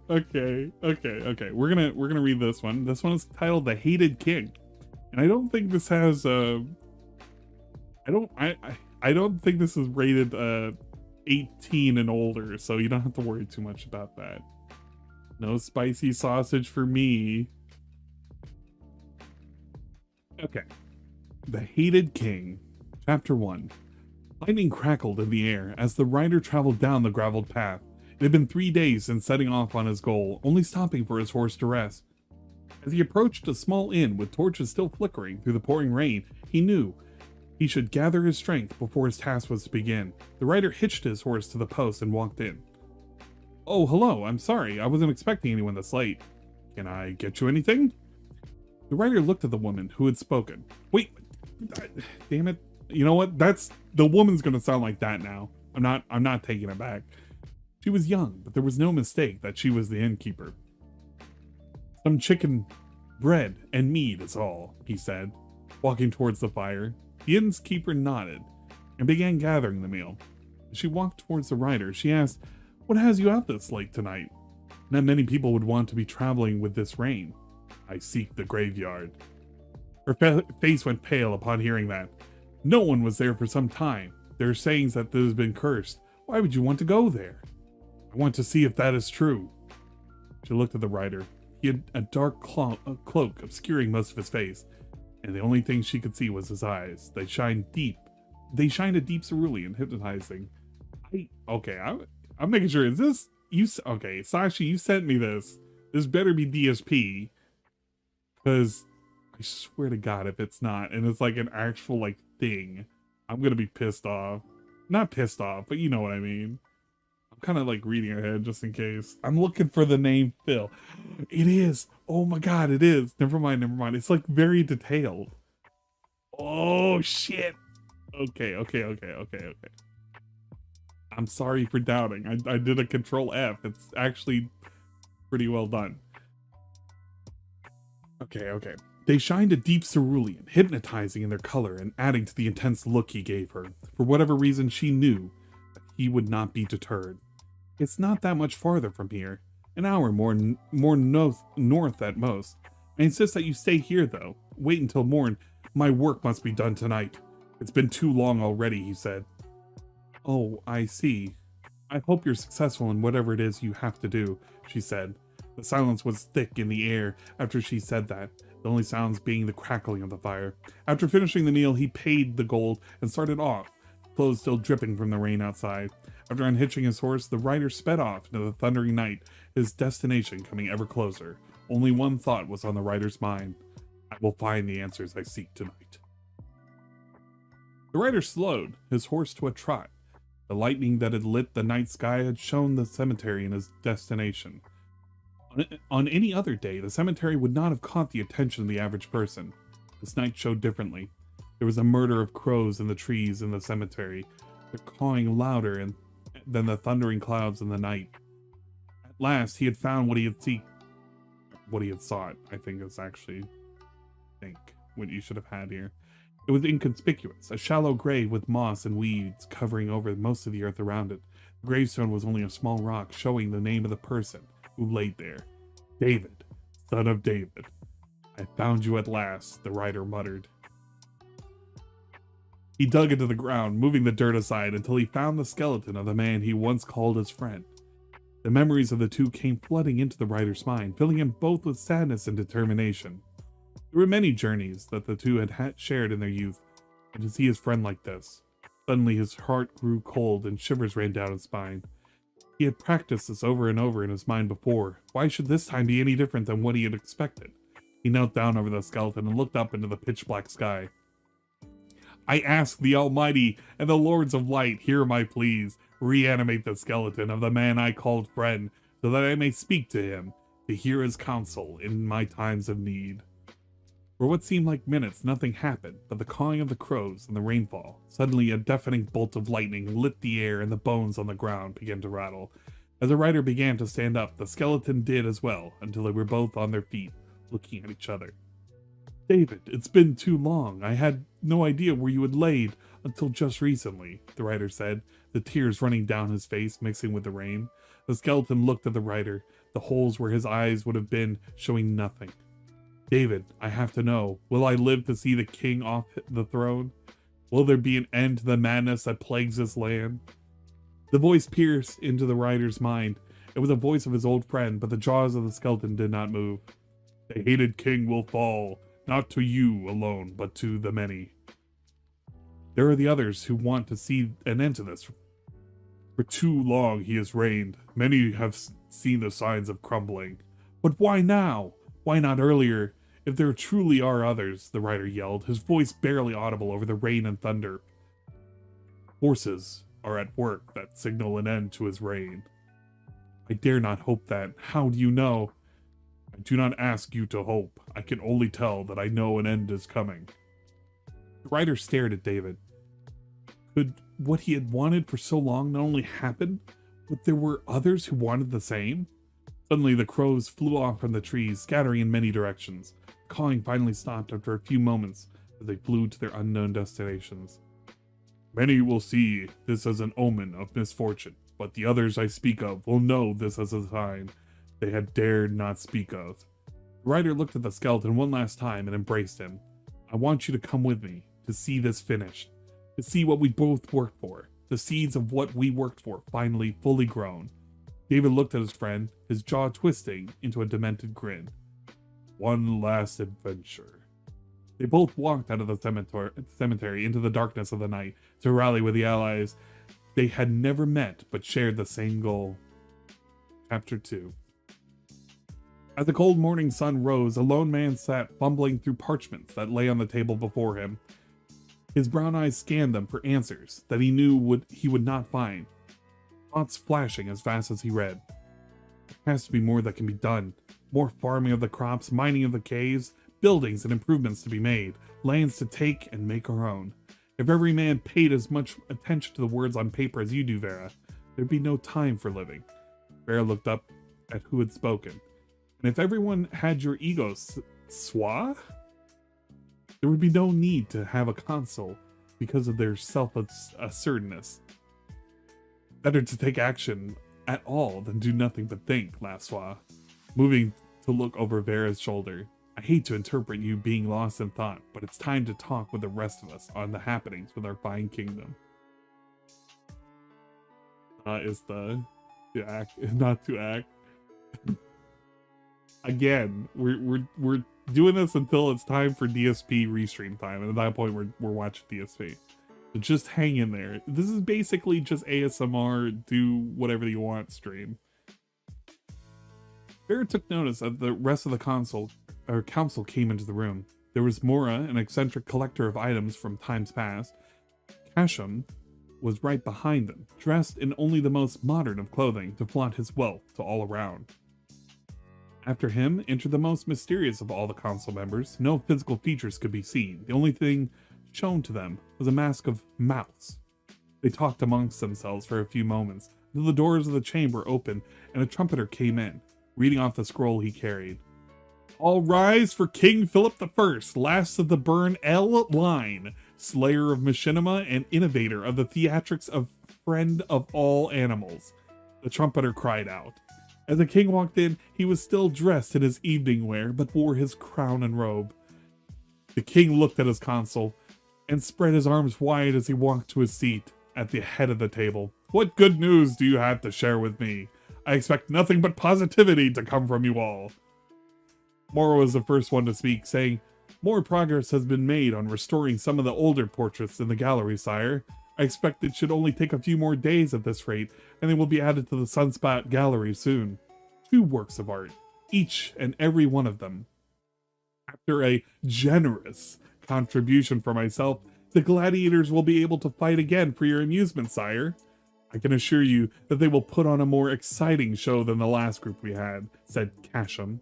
Okay. We're gonna read this one. This one is titled "The Hated King," and I don't think this has I don't think this is rated 18 and older, so you don't have to worry too much about that. No spicy sausage for me. Okay. The Hated King, Chapter 1. Lightning crackled in the air as the rider traveled down the graveled path. It had been 3 days since setting off on his goal, only stopping for his horse to rest. As he approached a small inn with torches still flickering through the pouring rain, he knew he should gather his strength before his task was to begin. The rider hitched his horse to the post and walked in. "Oh, hello, I'm sorry, I wasn't expecting anyone this late. Can I get you anything?" The rider looked at the woman who had spoken. Wait, damn it. You know what? The woman's gonna sound like that now. I'm not taking it back. She was young, but there was no mistake that she was the innkeeper. "Some chicken, bread, and meat is all," he said, walking towards the fire. The innkeeper nodded and began gathering the meal. As she walked towards the rider, she asked, "What has you out this late tonight? Not many people would want to be traveling with this rain." "I seek the graveyard." Her face went pale upon hearing that. "No one was there for some time. There are sayings that it has been cursed. Why would you want to go there?" "I want to see if that is true." She looked at the rider. He had a dark cloak obscuring most of his face, and the only thing she could see was his eyes. They shined a deep cerulean, hypnotizing. I'm making sure. Is this you? Okay, Sasha, you sent me this. This better be DSP, because I swear to God, if it's not, and it's like an actual like thing, I'm gonna be pissed off. Not pissed off, but you know what I mean. I'm kind of like reading ahead just in case. I'm looking for the name Phil. It is. Oh my God, it is. Never mind. It's like very detailed. Oh shit. Okay. I'm sorry for doubting. I did a Control F. It's actually pretty well done. Okay. They shined a deep cerulean, hypnotizing in their color and adding to the intense look he gave her. For whatever reason, she knew that he would not be deterred. "It's not that much farther from here. An hour more north at most. I insist that you stay here, though. Wait until morn. My work must be done tonight. It's been too long already," he said. "Oh, I see. I hope you're successful in whatever it is you have to do," she said. The silence was thick in the air after she said that, the only sounds being the crackling of the fire. After finishing the meal, he paid the gold and started off, clothes still dripping from the rain outside. After unhitching his horse, the rider sped off into the thundering night, his destination coming ever closer. Only one thought was on the rider's mind. "I will find the answers I seek tonight." The rider slowed, his horse to a trot. The lightning that had lit the night sky had shown the cemetery in his destination. On any other day, the cemetery would not have caught the attention of the average person. This night showed differently. There was a murder of crows in the trees in the cemetery, their cawing louder than the thundering clouds in the night. At last, he had found what he had sought. I think is actually what you should have had here. It was inconspicuous, a shallow grave with moss and weeds covering over most of the earth around it. The gravestone was only a small rock showing the name of the person who laid there. "David, son of David. I found you at last," the rider muttered. He dug into the ground, moving the dirt aside until he found the skeleton of the man he once called his friend. The memories of the two came flooding into the rider's mind, filling him both with sadness and determination. There were many journeys that the two had shared in their youth, and to see his friend like this. Suddenly his heart grew cold and shivers ran down his spine. He had practiced this over and over in his mind before. Why should this time be any different than what he had expected? He knelt down over the skeleton and looked up into the pitch-black sky. "I ask the Almighty and the Lords of Light, hear my pleas. Reanimate the skeleton of the man I called friend, so that I may speak to him, to hear his counsel in my times of need." For what seemed like minutes, nothing happened but the cawing of the crows and the rainfall. Suddenly, a deafening bolt of lightning lit the air and the bones on the ground began to rattle. As the rider began to stand up, the skeleton did as well, until they were both on their feet, looking at each other. "David, it's been too long. I had no idea where you had laid. until just recently, the writer said, the tears running down his face mixing with the rain. The skeleton looked at the writer, the holes where his eyes would have been showing nothing. David, I have to know, will I live to see the king off the throne? Will there be an end to the madness that plagues this land? The voice pierced into the writer's mind. It was the voice of his old friend, but the jaws of the skeleton did not move. The hated king will fall, not to you alone, but to the many. There are the others who want to see an end to this. For too long he has reigned. Many have seen the signs of crumbling. But why now? Why not earlier? If there truly are others, the writer yelled, his voice barely audible over the rain and thunder. Forces are at work that signal an end to his reign. I dare not hope that. How do you know? I do not ask you to hope. I can only tell that I know an end is coming. The writer stared at David. Could what he had wanted for so long not only happen, but there were others who wanted the same? Suddenly the crows flew off from the trees, scattering in many directions. The cawing finally stopped after a few moments as they flew to their unknown destinations. Many will see this as an omen of misfortune, but the others I speak of will know this as a sign they had dared not speak of. The writer looked at the skeleton one last time and embraced him. I want you to come with me, to see this finished, to see what we both worked for, the seeds of what we worked for finally fully grown. David looked at his friend, his jaw twisting into a demented grin. One last adventure. They both walked out of the cemetery into the darkness of the night to rally with the allies they had never met but shared the same goal. Chapter 2. As the cold morning sun rose, a lone man sat fumbling through parchments that lay on the table before him. His brown eyes scanned them for answers that he knew he would not find, thoughts flashing as fast as he read. There has to be more that can be done. More farming of the crops, mining of the caves, buildings and improvements to be made, lands to take and make our own. If every man paid as much attention to the words on paper as you do, Vera, there'd be no time for living. Vera looked up at who had spoken. And if everyone had your ego swa, there would be no need to have a console because of their self-assertiveness. Better to take action at all than do nothing but think, laughed Swa, moving to look over Vera's shoulder. I hate to interpret you being lost in thought, but it's time to talk with the rest of us on the happenings with our fine kingdom. Is the to act, not to act. Again, we're doing this until it's time for DSP restream time, and at that point we're watching DSP. So just hang in there. This is basically just ASMR, do whatever you want stream. Vera took notice that the rest of the council came into the room. There was Mora, an eccentric collector of items from times past. Kasham was right behind them, dressed in only the most modern of clothing to flaunt his wealth to all around. After him entered the most mysterious of all the council members. No physical features could be seen. The only thing shown to them was a mask of mouths. They talked amongst themselves for a few moments, until the doors of the chamber opened and a trumpeter came in, reading off the scroll he carried. All rise for King Philip I, last of the Burn L line, slayer of machinima and innovator of the theatrics of friend of all animals, the trumpeter cried out. As the king walked in, he was still dressed in his evening wear, but wore his crown and robe. The king looked at his console and spread his arms wide as he walked to his seat at the head of the table. What good news do you have to share with me? I expect nothing but positivity to come from you all. Mora was the first one to speak, saying, more progress has been made on restoring some of the older portraits in the gallery, sire. I expect it should only take a few more days at this rate, and they will be added to the Sunspot gallery soon. 2 works of art, each and every one of them. After a generous contribution for myself, the gladiators will be able to fight again for your amusement, sire. I can assure you that they will put on a more exciting show than the last group we had, said Kasham.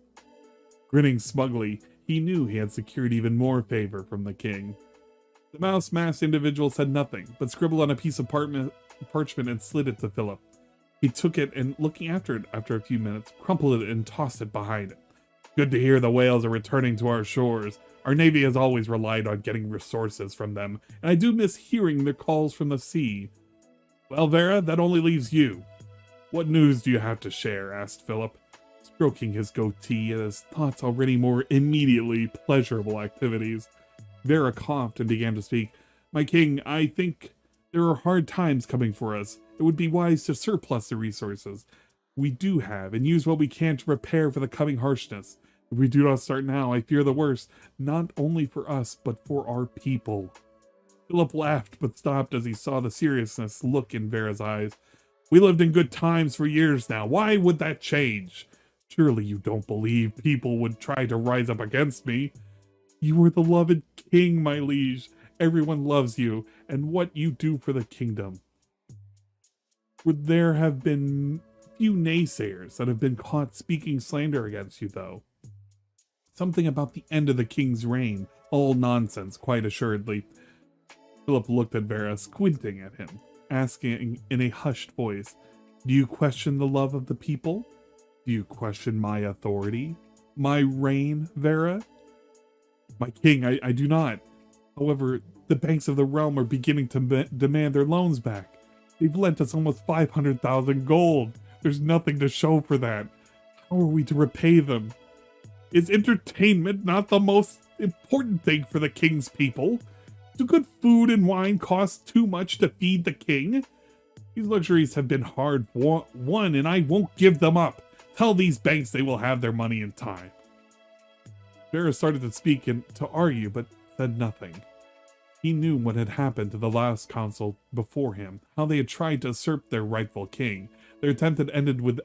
Grinning smugly, he knew he had secured even more favor from the king. The mouse-masked individual said nothing, but scribbled on a piece of parchment and slid it to Philip. He took it and, looking after it after a few minutes, crumpled it and tossed it behind him. Good to hear the whales are returning to our shores. Our navy has always relied on getting resources from them, and I do miss hearing their calls from the sea. Well, Vera, that only leaves you. What news do you have to share? Asked Philip, stroking his goatee at his thoughts already more immediately pleasurable activities. Vera coughed and began to speak. My king, I think there are hard times coming for us. It would be wise to surplus the resources we do have and use what we can to prepare for the coming harshness. If we do not start now, I fear the worst, not only for us, but for our people. Philip laughed, but stopped as he saw the seriousness look in Vera's eyes. We lived in good times for years now. Why would that change? Surely you don't believe people would try to rise up against me. You are the loved king, my liege. Everyone loves you, and what you do for the kingdom. Would there have been few naysayers that have been caught speaking slander against you, though? Something about the end of the king's reign. All nonsense, quite assuredly. Philip looked at Vera, squinting at him, asking in a hushed voice, do you question the love of the people? Do you question my authority? My reign, Vera? My king, I do not. However, the banks of the realm are beginning to demand their loans back. They've lent us almost 500,000 gold. There's nothing to show for that. How are we to repay them? Is entertainment not the most important thing for the king's people? Do good food and wine cost too much to feed the king? These luxuries have been hard won, and I won't give them up. Tell these banks they will have their money in time. Vera started to speak and to argue, but said nothing. He knew what had happened to the last council before him, how they had tried to usurp their rightful king. Their attempt had ended with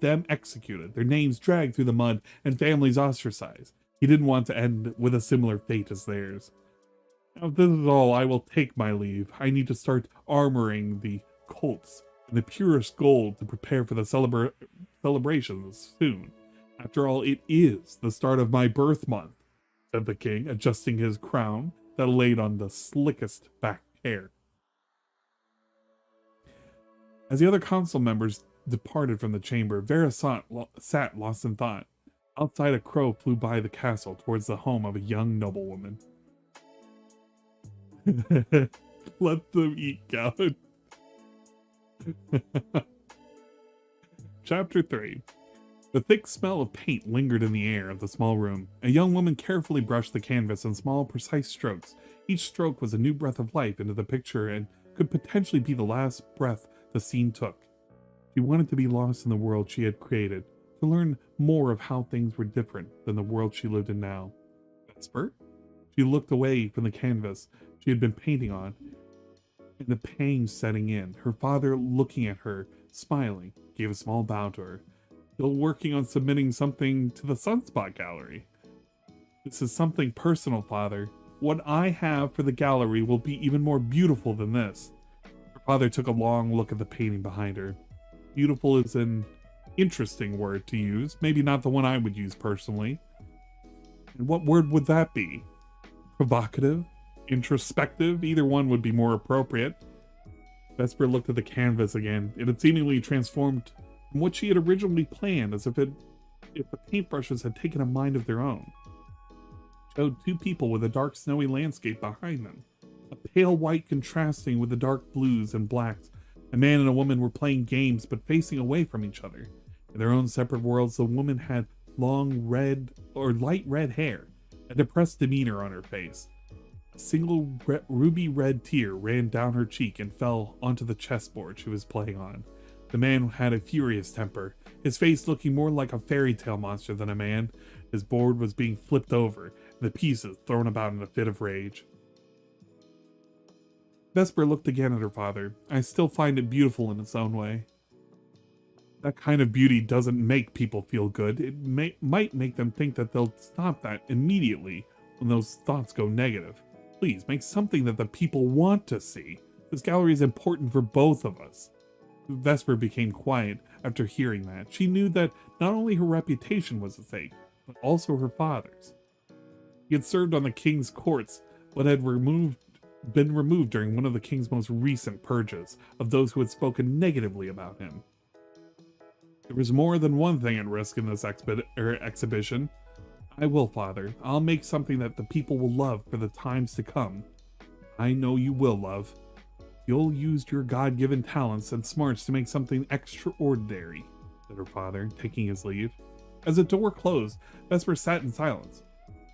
them executed, their names dragged through the mud, and families ostracized. He didn't want to end with a similar fate as theirs. Now, if this is all, I will take my leave. I need to start armoring the colts in the purest gold to prepare for the celebrations soon. After all, it is the start of my birth month, said the king, adjusting his crown that laid on the slickest back hair. As the other council members departed from the chamber, Vera sat lost in thought. Outside, a crow flew by the castle towards the home of a young noblewoman. Let them eat gout. Chapter 3. The thick smell of paint lingered in the air of the small room. A young woman carefully brushed the canvas in small, precise strokes. Each stroke was a new breath of life into the picture and could potentially be the last breath the scene took. She wanted to be lost in the world she had created, to learn more of how things were different than the world she lived in now. Vesper? She looked away from the canvas she had been painting on, and the pain setting in. Her father, looking at her, smiling, gave a small bow to her. Still working on submitting something to the Sunspot Gallery. This is something personal, father. What I have for the gallery will be even more beautiful than this. Her father took a long look at the painting behind her. Beautiful is an interesting word to use, maybe not the one I would use personally. And what word would that be? Provocative? Introspective? Either one would be more appropriate. Vesper looked at the canvas again. It had seemingly transformed from what she had originally planned, as if the paintbrushes had taken a mind of their own. It showed two people with a dark snowy landscape behind them, a pale white contrasting with the dark blues and blacks. A man and a woman were playing games but facing away from each other. In their own separate worlds, the woman had long red or light red hair, a depressed demeanor on her face. A single ruby red tear ran down her cheek and fell onto the chessboard she was playing on. The man had a furious temper, his face looking more like a fairy tale monster than a man. His board was being flipped over, and the pieces thrown about in a fit of rage. Vesper looked again at her father. I still find it beautiful in its own way. That kind of beauty doesn't make people feel good. It might make them think that they'll stop that immediately when those thoughts go negative. Please, make something that the people want to see. This gallery is important for both of us. Vesper became quiet after hearing that. She knew that not only her reputation was at stake, but also her father's. He had served on the king's courts, but had been removed during one of the king's most recent purges of those who had spoken negatively about him. There was more than one thing at risk in this exhibition. I will, Father. I'll make something that the people will love for the times to come. I know you will, love. You'll use your God-given talents and smarts to make something extraordinary, said her father, taking his leave. As the door closed, Vesper sat in silence.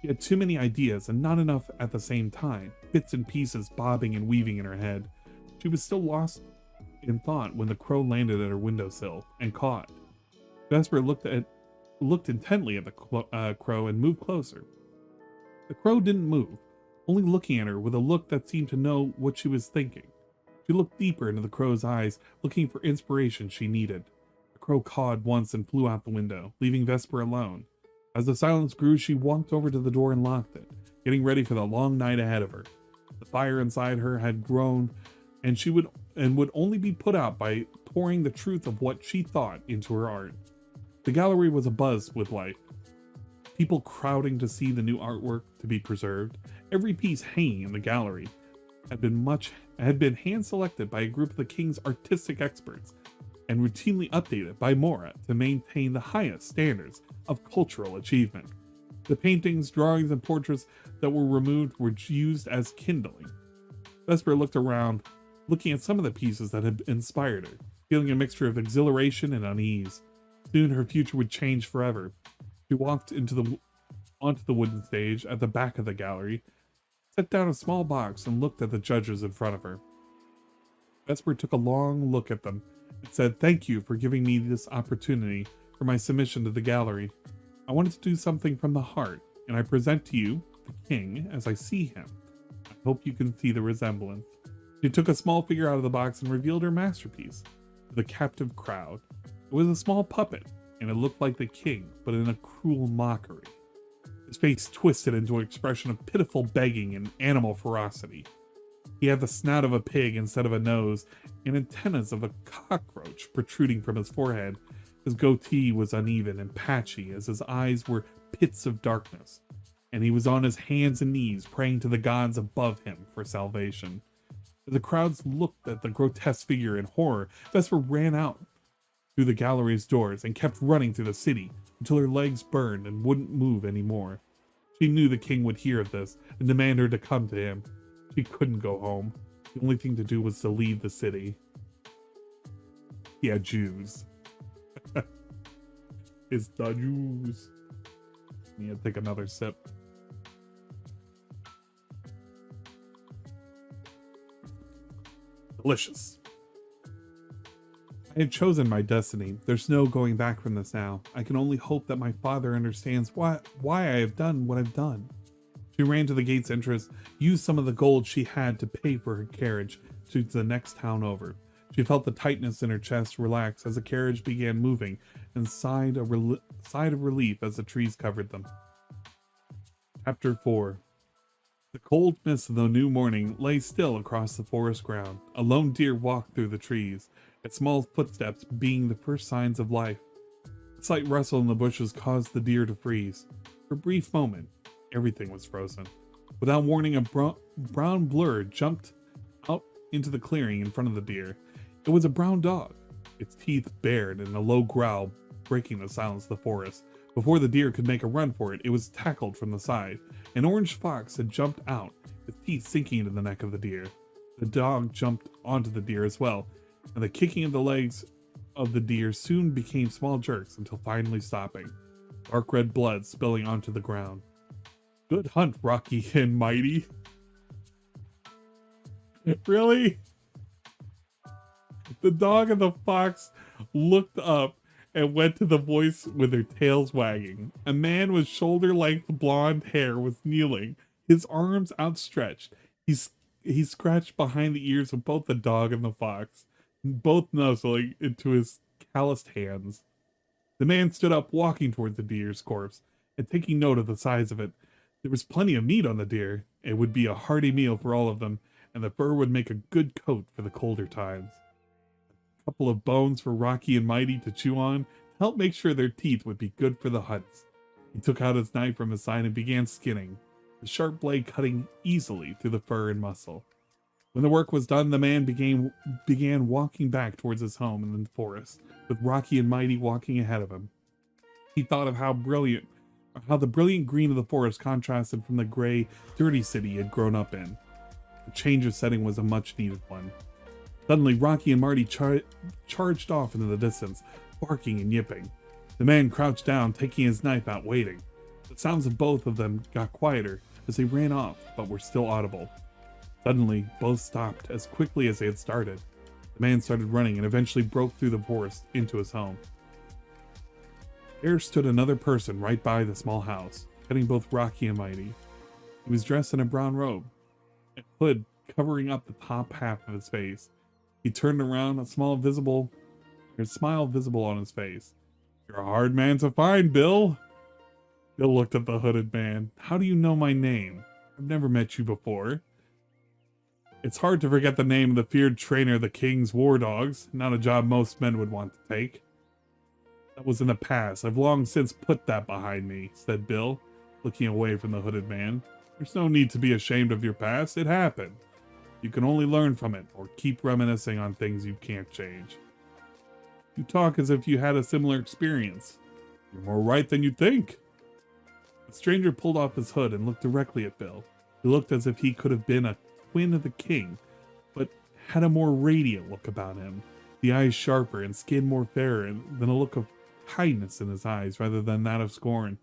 She had too many ideas and not enough at the same time, bits and pieces bobbing and weaving in her head. She was still lost in thought when the crow landed at her windowsill and cawed. Vesper looked intently at the crow and moved closer. The crow didn't move, only looking at her with a look that seemed to know what she was thinking. She looked deeper into the crow's eyes, looking for inspiration she needed. The crow cawed once and flew out the window, leaving Vesper alone. As the silence grew, she walked over to the door and locked it, getting ready for the long night ahead of her. The fire inside her had grown, and would only be put out by pouring the truth of what she thought into her art. The gallery was abuzz with life. People crowding to see the new artwork to be preserved. Every piece hanging in the gallery had been hand-selected by a group of the king's artistic experts and routinely updated by Mora to maintain the highest standards of cultural achievement. The paintings, drawings, and portraits that were removed were used as kindling. Vesper looked around, looking at some of the pieces that had inspired her, feeling a mixture of exhilaration and unease. Soon her future would change forever. She walked onto the wooden stage at the back of the gallery, set down a small box, and looked at the judges in front of her. Vesper took a long look at them and said, "Thank you for giving me this opportunity for my submission to the gallery. I wanted to do something from the heart, and I present to you, the king, as I see him. I hope you can see the resemblance." She took a small figure out of the box and revealed her masterpiece to the captive crowd. It was a small puppet, and it looked like the king, but in a cruel mockery. His face twisted into an expression of pitiful begging and animal ferocity. He had the snout of a pig instead of a nose, and antennas of a cockroach protruding from his forehead. His goatee was uneven and patchy, as his eyes were pits of darkness, and he was on his hands and knees praying to the gods above him for salvation. As the crowds looked at the grotesque figure in horror, Vesper ran out through the gallery's doors and kept running through the city until her legs burned and wouldn't move anymore. She knew the king would hear of this and demand her to come to him. She couldn't go home. The only thing to do was to leave the city. Yeah, Jews. It's the Jews. I need to take another sip. Delicious. I have chosen my destiny. There's no going back from this now. I can only hope that my father understands why I have done what I've done. She ran to the gate's entrance, used some of the gold she had to pay for her carriage to the next town over. She felt the tightness in her chest relax as the carriage began moving and sighed of relief as the trees covered them. Chapter 4. The cold mist of the new morning lay still across the forest ground. A lone deer walked through the trees, its small footsteps being the first signs of life. A slight rustle in the bushes caused the deer to freeze. For a brief moment, everything was frozen. Without warning, a brown blur jumped out into the clearing in front of the deer. It was a brown dog, its teeth bared in a low growl breaking the silence of the forest. Before the deer could make a run for it, it was tackled from the side. An orange fox had jumped out, its teeth sinking into the neck of the deer. The dog jumped onto the deer as well, and the kicking of the legs of the deer soon became small jerks until finally stopping, dark red blood spilling onto the ground. Good hunt, Rocky and Mighty. Really? The dog and the fox looked up and went to the voice with their tails wagging. A man with shoulder-length blonde hair was kneeling, his arms outstretched. He scratched behind the ears of both the dog and the fox, both nuzzling into his calloused hands. The man stood up, walking toward the deer's corpse and taking note of the size of it. There was plenty of meat on the deer. It would be a hearty meal for all of them, and the fur would make a good coat for the colder times. A couple of bones for Rocky and Mighty to chew on to help make sure their teeth would be good for the hunts. He took out his knife from his side and began skinning, the sharp blade cutting easily through the fur and muscle. When the work was done, the man began walking back towards his home in the forest, with Rocky and Mighty walking ahead of him. He thought of how the brilliant green of the forest contrasted from the gray, dirty city he had grown up in. The change of setting was a much-needed one. Suddenly, Rocky and Marty charged off into the distance, barking and yipping. The man crouched down, taking his knife out, waiting. The sounds of both of them got quieter as they ran off, but were still audible. Suddenly, both stopped as quickly as they had started. The man started running and eventually broke through the forest into his home. There stood another person right by the small house, heading both Rocky and Mighty. He was dressed in a brown robe, a hood covering up the top half of his face. He turned around, a smile visible on his face. "You're a hard man to find, Bill." Bill looked at the hooded man. "How do you know my name? I've never met you before." "It's hard to forget the name of the feared trainer of the King's war dogs. Not a job most men would want to take." "That was in the past. I've long since put that behind me," said Bill, looking away from the hooded man. "There's no need to be ashamed of your past. It happened. You can only learn from it, or keep reminiscing on things you can't change." "You talk as if you had a similar experience." "You're more right than you think." The stranger pulled off his hood and looked directly at Bill. He looked as if he could have been a twin of the king, but had a more radiant look about him. The eyes sharper and skin more fairer than a look of kindness in his eyes rather than that of scorn.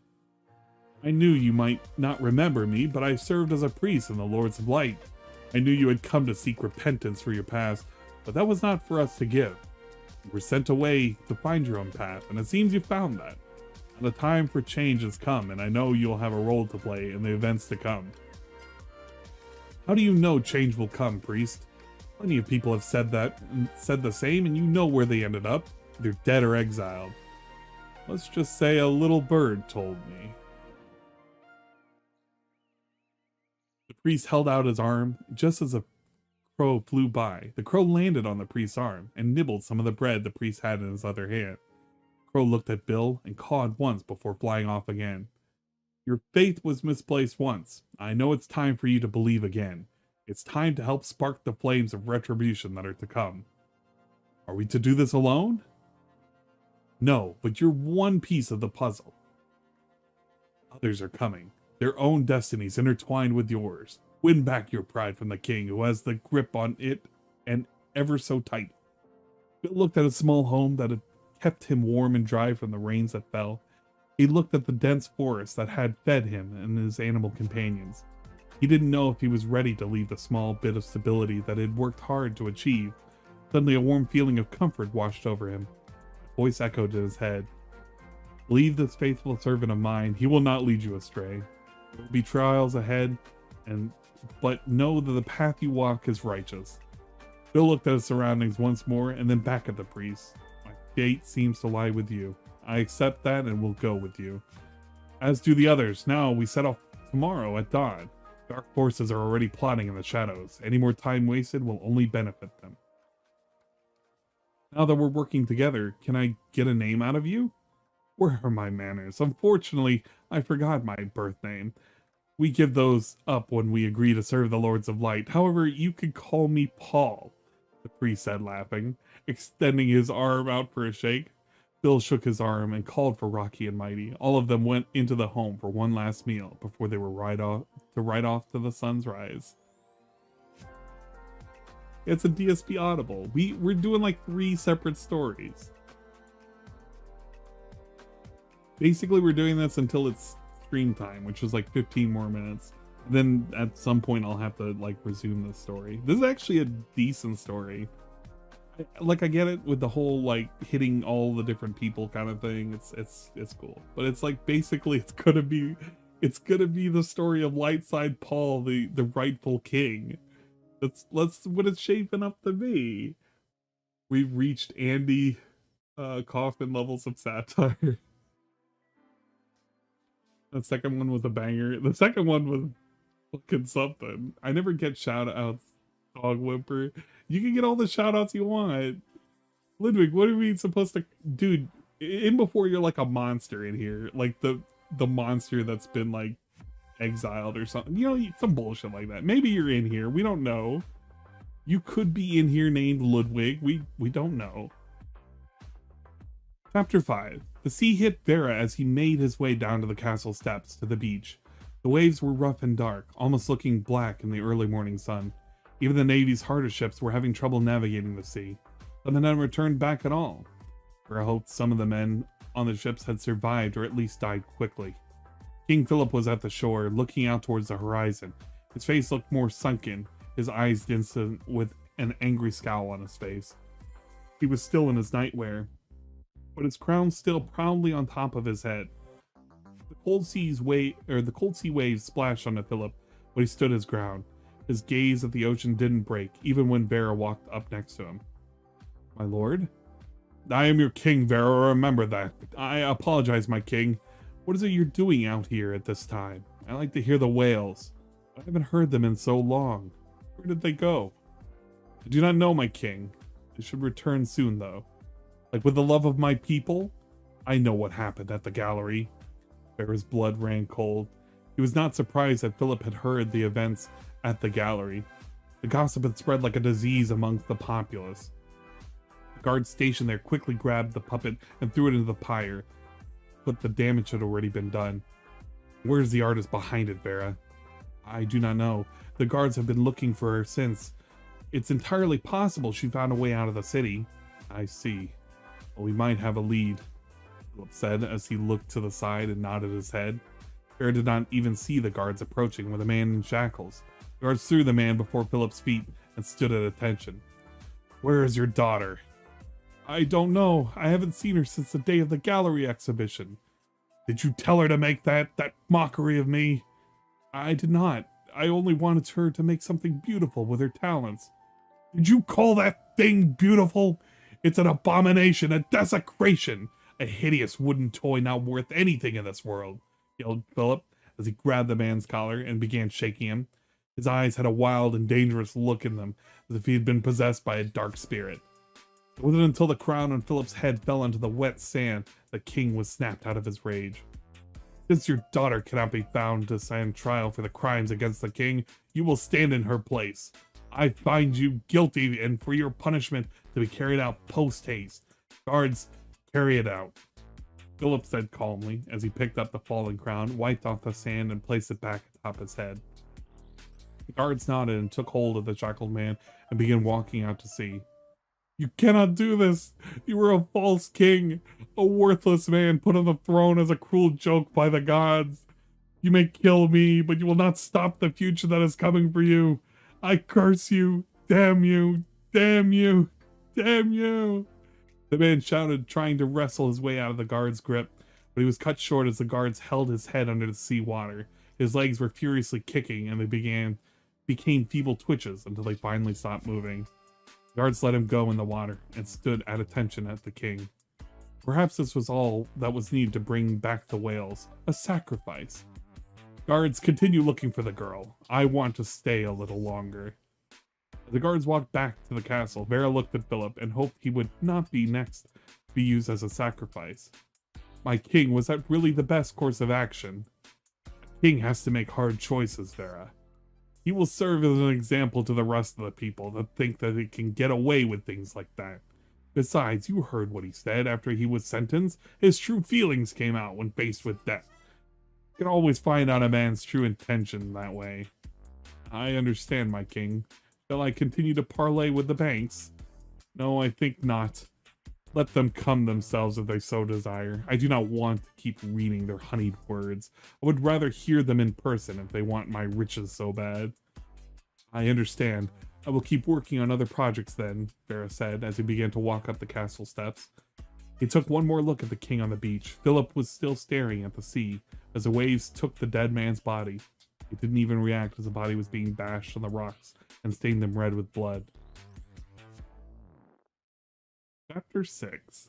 "I knew you might not remember me, but I served as a priest in the Lords of Light. I knew you had come to seek repentance for your past, but that was not for us to give. You were sent away to find your own path, and it seems you found that. The time for change has come, and I know you'll have a role to play in the events to come." "How do you know change will come, priest? Plenty of people have said that and said the same, and you know where they ended up. Either dead or exiled. Let's just say a little bird told me." The priest held out his arm just as a crow flew by. The crow landed on the priest's arm and nibbled some of the bread the priest had in his other hand. The crow looked at Bill and cawed once before flying off again. "Your faith was misplaced once. I know it's time for you to believe again. It's time to help spark the flames of retribution that are to come." "Are we to do this alone?" "No, but you're one piece of the puzzle. Others are coming. Their own destinies intertwined with yours. Win back your pride from the king who has the grip on it, and ever so tight." Bill looked at a small home that had kept him warm and dry from the rains that fell. He looked at the dense forest that had fed him and his animal companions. He didn't know if he was ready to leave the small bit of stability that he had worked hard to achieve. Suddenly a warm feeling of comfort washed over him. A voice echoed in his head. "Leave this faithful servant of mine. He will not lead you astray. There will be trials ahead, but know that the path you walk is righteous." Bill looked at his surroundings once more and then back at the priest. "My fate seems to lie with you. I accept that and will go with you. As do the others. Now we set off tomorrow at dawn. Dark forces are already plotting in the shadows. Any more time wasted will only benefit them. Now that we're working together, can I get a name out of you?" "Where are my manners? Unfortunately, I forgot my birth name. We give those up when we agree to serve the Lords of Light. However, you could call me Paul," the priest said, laughing, extending his arm out for a shake. Bill shook his arm and called for Rocky and Mighty. All of them went into the home for one last meal before they were ride off to the sun's rise. It's a DSP Audible. We're doing like 3 separate stories. Basically, we're doing this until it's stream time, which was like 15 more minutes. Then at some point I'll have to like resume this story. This is actually a decent story. I get it with the whole like hitting all the different people kind of thing. It's cool, but it's like basically it's gonna be the story of Lightside Paul, the rightful king. That's what it's shaping up to be. We've reached Andy Kaufman levels of satire. The second one was a banger. The second one was fucking something. I never get shout outs, dog whimper. You can get all the shout outs you want. Ludwig, what are we supposed to... Dude, in before you're like a monster in here. Like the monster that's been like exiled or something. You know, some bullshit like that. Maybe you're in here. We don't know. You could be in here named Ludwig. We don't know. Chapter 5. The sea hit Vera as he made his way down to the castle steps to the beach. The waves were rough and dark, almost looking black in the early morning sun. Even the Navy's harder ships were having trouble navigating the sea. Some had not returned back at all. Vera hoped some of the men on the ships had survived or at least died quickly. King Philip was at the shore, looking out towards the horizon. His face looked more sunken, his eyes distant with an angry scowl on his face. He was still in his nightwear, but his crown still proudly on top of his head. The cold sea waves splashed onto Philip, but he stood his ground. His gaze at the ocean didn't break, even when Vera walked up next to him. My lord? I am your king, Vera, remember that. I apologize, my king. What is it you're doing out here at this time? I like to hear the wails. I haven't heard them in so long. Where did they go? I do not know, my king. They should return soon, though. Like with the love of my people? I know what happened at the gallery. Vera's blood ran cold. He was not surprised that Philip had heard the events at the gallery. The gossip had spread like a disease amongst the populace. The guards stationed there quickly grabbed the puppet and threw it into the pyre, but the damage had already been done. Where's the artist behind it, Vera? I do not know. The guards have been looking for her since. It's entirely possible she found a way out of the city. I see. Well, we might have a lead, Philip said as he looked to the side and nodded his head. Vera did not even see the guards approaching with a man in shackles. The guards threw the man before Philip's feet and stood at attention. Where is your daughter? I don't know. I haven't seen her since the day of the gallery exhibition. Did you tell her to make that mockery of me? I did not. I only wanted her to make something beautiful with her talents. Did you call that thing beautiful? It's an abomination, a desecration, a hideous wooden toy not worth anything in this world, yelled Philip as he grabbed the man's collar and began shaking him. His eyes had a wild and dangerous look in them, as if he had been possessed by a dark spirit. It wasn't until the crown on Philip's head fell onto the wet sand that King was snapped out of his rage. Since your daughter cannot be found to stand trial for the crimes against the king, you will stand in her place. I find you guilty, and for your punishment to be carried out post-haste. Guards, carry it out. Philip said calmly as he picked up the fallen crown, wiped off the sand, and placed it back atop his head. The guards nodded and took hold of the shackled man and began walking out to sea. You cannot do this. You are a false king, a worthless man put on the throne as a cruel joke by the gods. You may kill me, but you will not stop the future that is coming for you. I curse you. Damn you. Damn you. Damn you. The man shouted, trying to wrestle his way out of the guard's grip, but he was cut short as the guards held his head under the sea water. His legs were furiously kicking, and they became feeble twitches until they finally stopped moving. The guards let him go in the water and stood at attention at the king. Perhaps this was all that was needed to bring back the whales, a sacrifice. Guards, continue looking for the girl. I want to stay a little longer. As the guards walked back to the castle, Vera looked at Philip and hoped he would not be next to be used as a sacrifice. My king, was that really the best course of action? A king has to make hard choices, Vera. He will serve as an example to the rest of the people that think that it can get away with things like that. Besides, you heard what he said after he was sentenced. His true feelings came out when faced with death. You can always find out a man's true intention that way. I understand, my king. Shall I continue to parley with the banks? No, I think not. Let them come themselves if they so desire. I do not want to keep reading their honeyed words. I would rather hear them in person if they want my riches so bad. I understand. I will keep working on other projects then, Vera said as he began to walk up the castle steps. He took one more look at the king on the beach. Philip was still staring at the sea as the waves took the dead man's body. He didn't even react as the body was being bashed on the rocks and stained them red with blood. Chapter 6.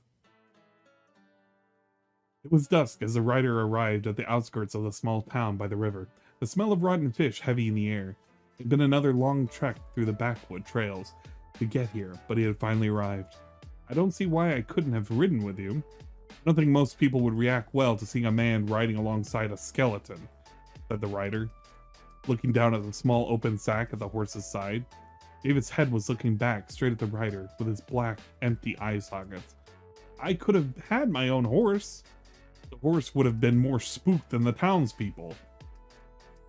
It was dusk as the rider arrived at the outskirts of the small town by the river, the smell of rotten fish heavy in the air. It had been another long trek through the backwood trails to get here, but he had finally arrived. I don't see why I couldn't have ridden with you. I don't think most people would react well to seeing a man riding alongside a skeleton, said the rider, looking down at the small open sack at the horse's side. David's head was looking back straight at the rider with his black, empty eye sockets. I could have had my own horse. The horse would have been more spooked than the townspeople.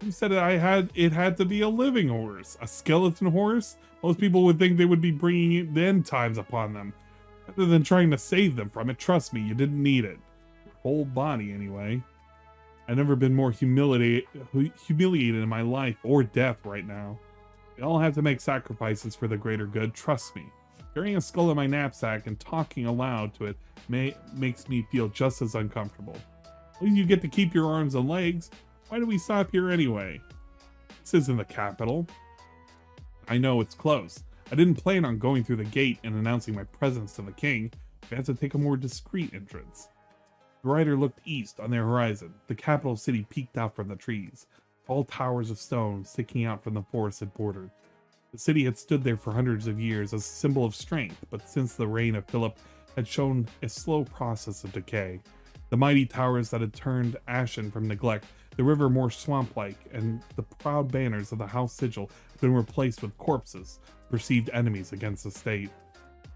Who said it had to be a living horse? A skeleton horse? Most people would think they would be bringing the end times upon them. Rather than trying to save them from it, trust me, you didn't need it. Your whole body, anyway. I've never been more humiliated in my life or death right now. We all have to make sacrifices for the greater good, trust me. Carrying a skull in my knapsack and talking aloud to it makes me feel just as uncomfortable. At least you get to keep your arms and legs. Why do we stop here anyway? This isn't the capital. I know it's close. I didn't plan on going through the gate and announcing my presence to the king. We had to take a more discreet entrance. The rider looked east on the horizon. The capital city peeked out from the trees. Tall towers of stone sticking out from the forest it bordered. The city had stood there for hundreds of years as a symbol of strength, but since the reign of Philip had shown a slow process of decay. The mighty towers that had turned ashen from neglect, the river more swamp-like, and the proud banners of the house sigil had been replaced with corpses, perceived enemies against the state.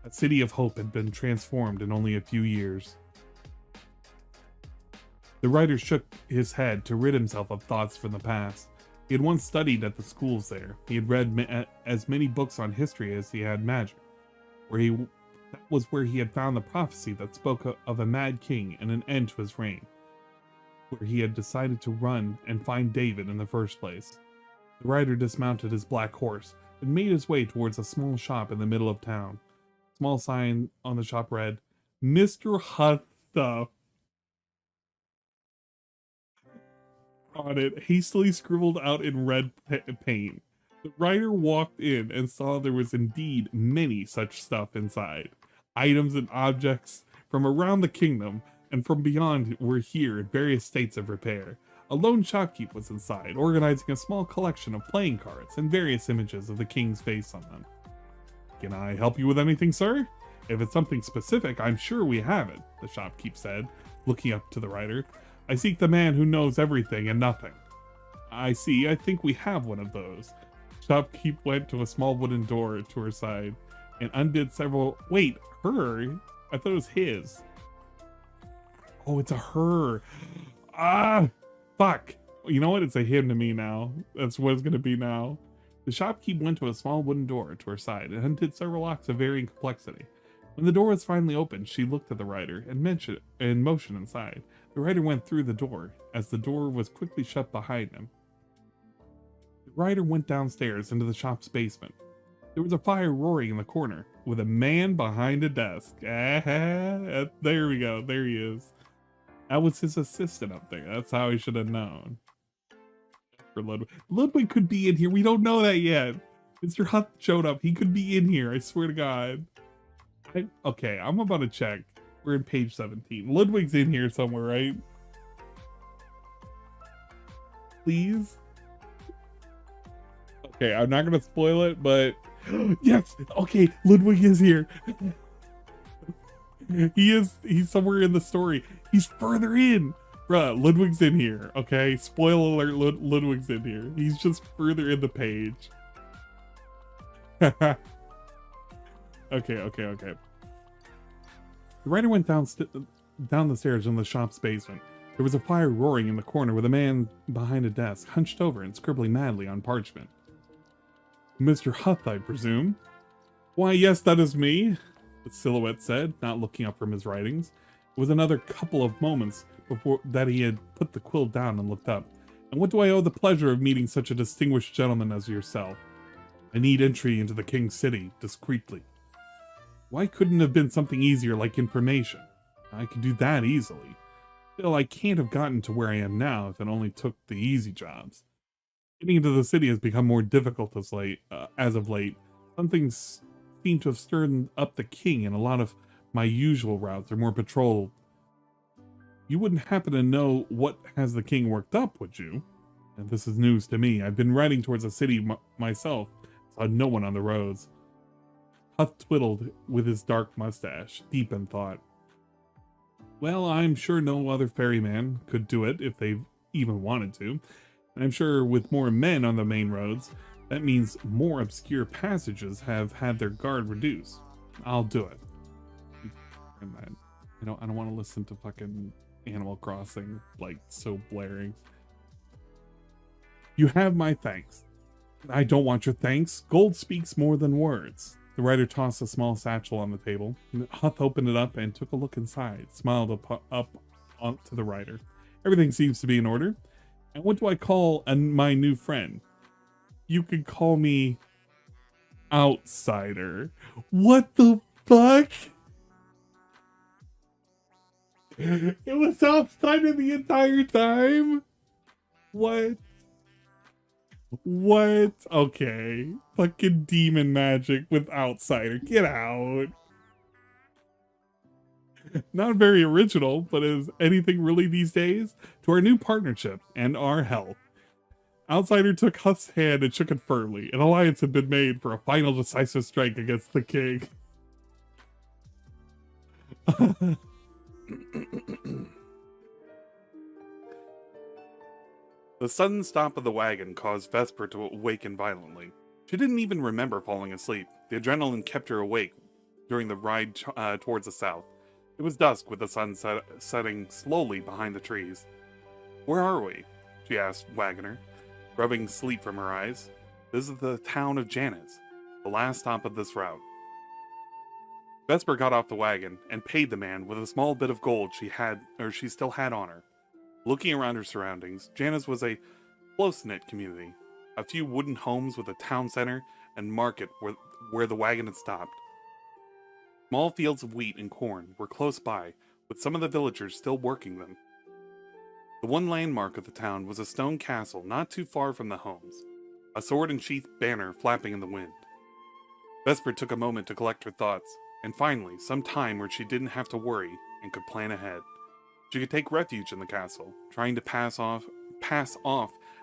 A city of hope had been transformed in only a few years. The writer shook his head to rid himself of thoughts from the past. He had once studied at the schools there. He had read as many books on history as he had magic. That was where he had found the prophecy that spoke of a mad king and an end to his reign, where he had decided to run and find David in the first place. The rider dismounted his black horse and made his way towards a small shop in the middle of town. A small sign on the shop read, Mr. Hot Stuff. On it, hastily scribbled out in red paint. The rider walked in and saw there was indeed many such stuff inside. Items and objects from around the kingdom and from beyond were here in various states of repair. A lone shopkeep was inside, organizing a small collection of playing cards and various images of the king's face on them. Can I help you with anything, sir? If it's something specific, I'm sure we have it, the shopkeep said, looking up to the rider. I seek the man who knows everything and nothing. I see, I think we have one of those. Shopkeep went to a small wooden door to her side and undid several... Wait, her? I thought it was his. Oh, it's a her. Ah, fuck. You know what? It's a him to me now. That's what it's going to be now. The shopkeep went to a small wooden door to her side and undid several locks of varying complexity. When the door was finally opened, she looked at the rider and motioned inside. The rider went through the door, as the door was quickly shut behind him. The rider went downstairs into the shop's basement. There was a fire roaring in the corner, with a man behind a desk. There we go, there he is. That was his assistant up there. That's how he should have known. For Ludwig. Ludwig could be in here, we don't know that yet. Mr. Huth showed up, he could be in here, I swear to God. Okay, I'm about to check. We're in page 17. Ludwig's in here somewhere, right? Please? Okay, I'm not gonna spoil it, but yes! Okay, Ludwig is here. He's somewhere in the story. He's further in. Bruh, Ludwig's in here, okay? Spoiler alert, Ludwig's in here. He's just further in the page. Okay. The rider went down the stairs in the shop's basement. There was a fire roaring in the corner with a man behind a desk, hunched over and scribbling madly on parchment. Mr. Huth, I presume? Why, yes, that is me, the silhouette said, not looking up from his writings. It was another couple of moments before that he had put the quill down and looked up. And what do I owe the pleasure of meeting such a distinguished gentleman as yourself? I need entry into the king's city, discreetly. Why couldn't it have been something easier like information? I could do that easily. Still, I can't have gotten to where I am now if it only took the easy jobs. Getting into the city has become more difficult as of late. Some things seem to have stirred up the king, and a lot of my usual routes are more patrolled. You wouldn't happen to know what has the king worked up, would you? And this is news to me. I've been riding towards the city myself. Saw no one on the roads. Huth twiddled with his dark mustache, deep in thought. Well, I'm sure no other ferryman could do it if they even wanted to. And I'm sure with more men on the main roads, That means more obscure passages have had their guard reduced. I'll do it. And then, I don't want to listen to fucking Animal Crossing, like, so blaring. You have my thanks. I don't want your thanks. Gold speaks more than words. The writer tossed a small satchel on the table. Huth opened it up and took a look inside, smiled up to the writer. Everything seems to be in order. And what do I call my new friend? You could call me Outsider. What the fuck? It was Outsider the entire time? What? What? Okay. Fucking demon magic with Outsider. Get out. Not very original, but is anything really these days? To our new partnership and our health. Outsider took Huth's hand and shook it firmly. An alliance had been made for a final decisive strike against the king. The sudden stop of the wagon caused Vesper to awaken violently. She didn't even remember falling asleep. The adrenaline kept her awake during the ride towards the south. It was dusk with the sun setting slowly behind the trees. "Where are we?" she asked Wagoner, rubbing sleep from her eyes. "This is the town of Janus, the last stop of this route." Vesper got off the wagon and paid the man with a small bit of gold she still had on her. Looking around her surroundings, Janus was a close-knit community. A few wooden homes with a town center and market where the wagon had stopped. Small fields of wheat and corn were close by, with some of the villagers still working them. The one landmark of the town was a stone castle not too far from the homes, a sword and sheathed banner flapping in the wind. Vesper took a moment to collect her thoughts, and finally, some time where she didn't have to worry and could plan ahead. She could take refuge in the castle, trying to pass off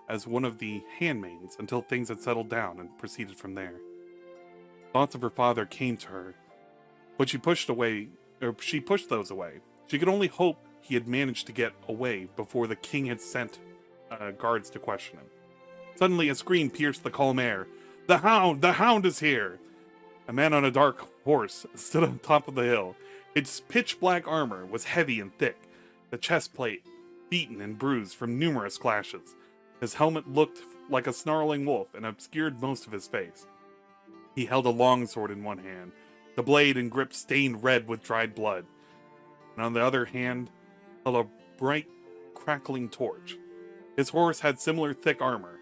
as one of the handmaidens until things had settled down and proceeded from there. Thoughts of her father came to her, but she pushed those away. She could only hope he had managed to get away before the king had sent guards to question him. Suddenly a scream pierced the calm air. The hound is here!" A man on a dark horse stood on top of the hill. Its pitch-black armor was heavy and thick, the chest plate beaten and bruised from numerous clashes. His helmet looked like a snarling wolf and obscured most of his face. He held a long sword in one hand, the blade and grip stained red with dried blood, and on the other hand held a bright, crackling torch. His horse had similar thick armor,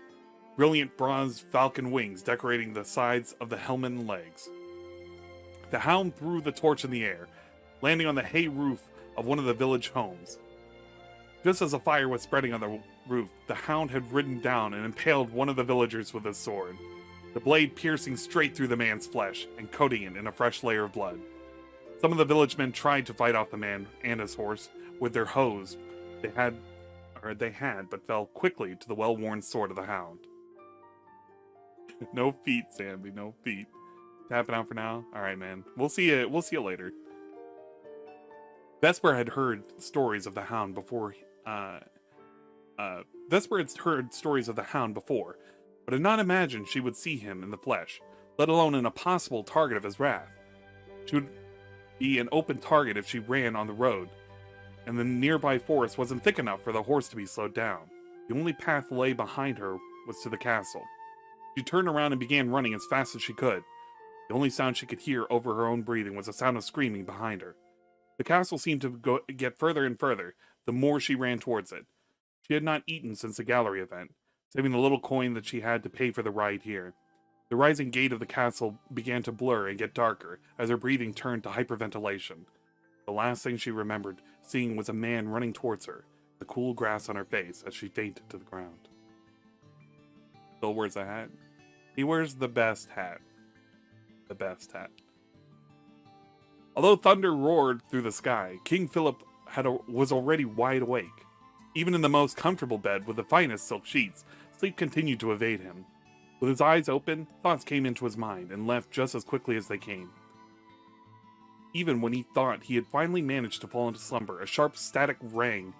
brilliant bronze falcon wings decorating the sides of the helmet and legs. The hound threw the torch in the air, landing on the hay roof of one of the village homes. Just as a fire was spreading on the roof, the hound had ridden down and impaled one of the villagers with his sword, the blade piercing straight through the man's flesh and coating it in a fresh layer of blood. Some of the village men tried to fight off the man and his horse with their hoes they had, but fell quickly to the well-worn sword of the hound. No feet, Sammy, no feet. Tapping out for now? Alright, man. We'll see you later. Vesper had heard stories of the hound before, but had not imagined she would see him in the flesh, let alone in a possible target of his wrath. She would be an open target if she ran on the road, and the nearby forest wasn't thick enough for the horse to be slowed down. The only path lay behind her was to the castle. She turned around and began running as fast as she could. The only sound she could hear over her own breathing was a sound of screaming behind her. The castle seemed to get further and further, the more she ran towards it. She had not eaten since the gallery event, saving the little coin that she had to pay for the ride here. The rising gate of the castle began to blur and get darker as her breathing turned to hyperventilation. The last thing she remembered seeing was a man running towards her, the cool grass on her face as she fainted to the ground. Bill wears a hat. He wears the best hat. The best hat. Although thunder roared through the sky, King Philip was already wide awake. Even in the most comfortable bed with the finest silk sheets, sleep continued to evade him. With his eyes open, thoughts came into his mind and left just as quickly as they came. Even when he thought he had finally managed to fall into slumber, a sharp static rang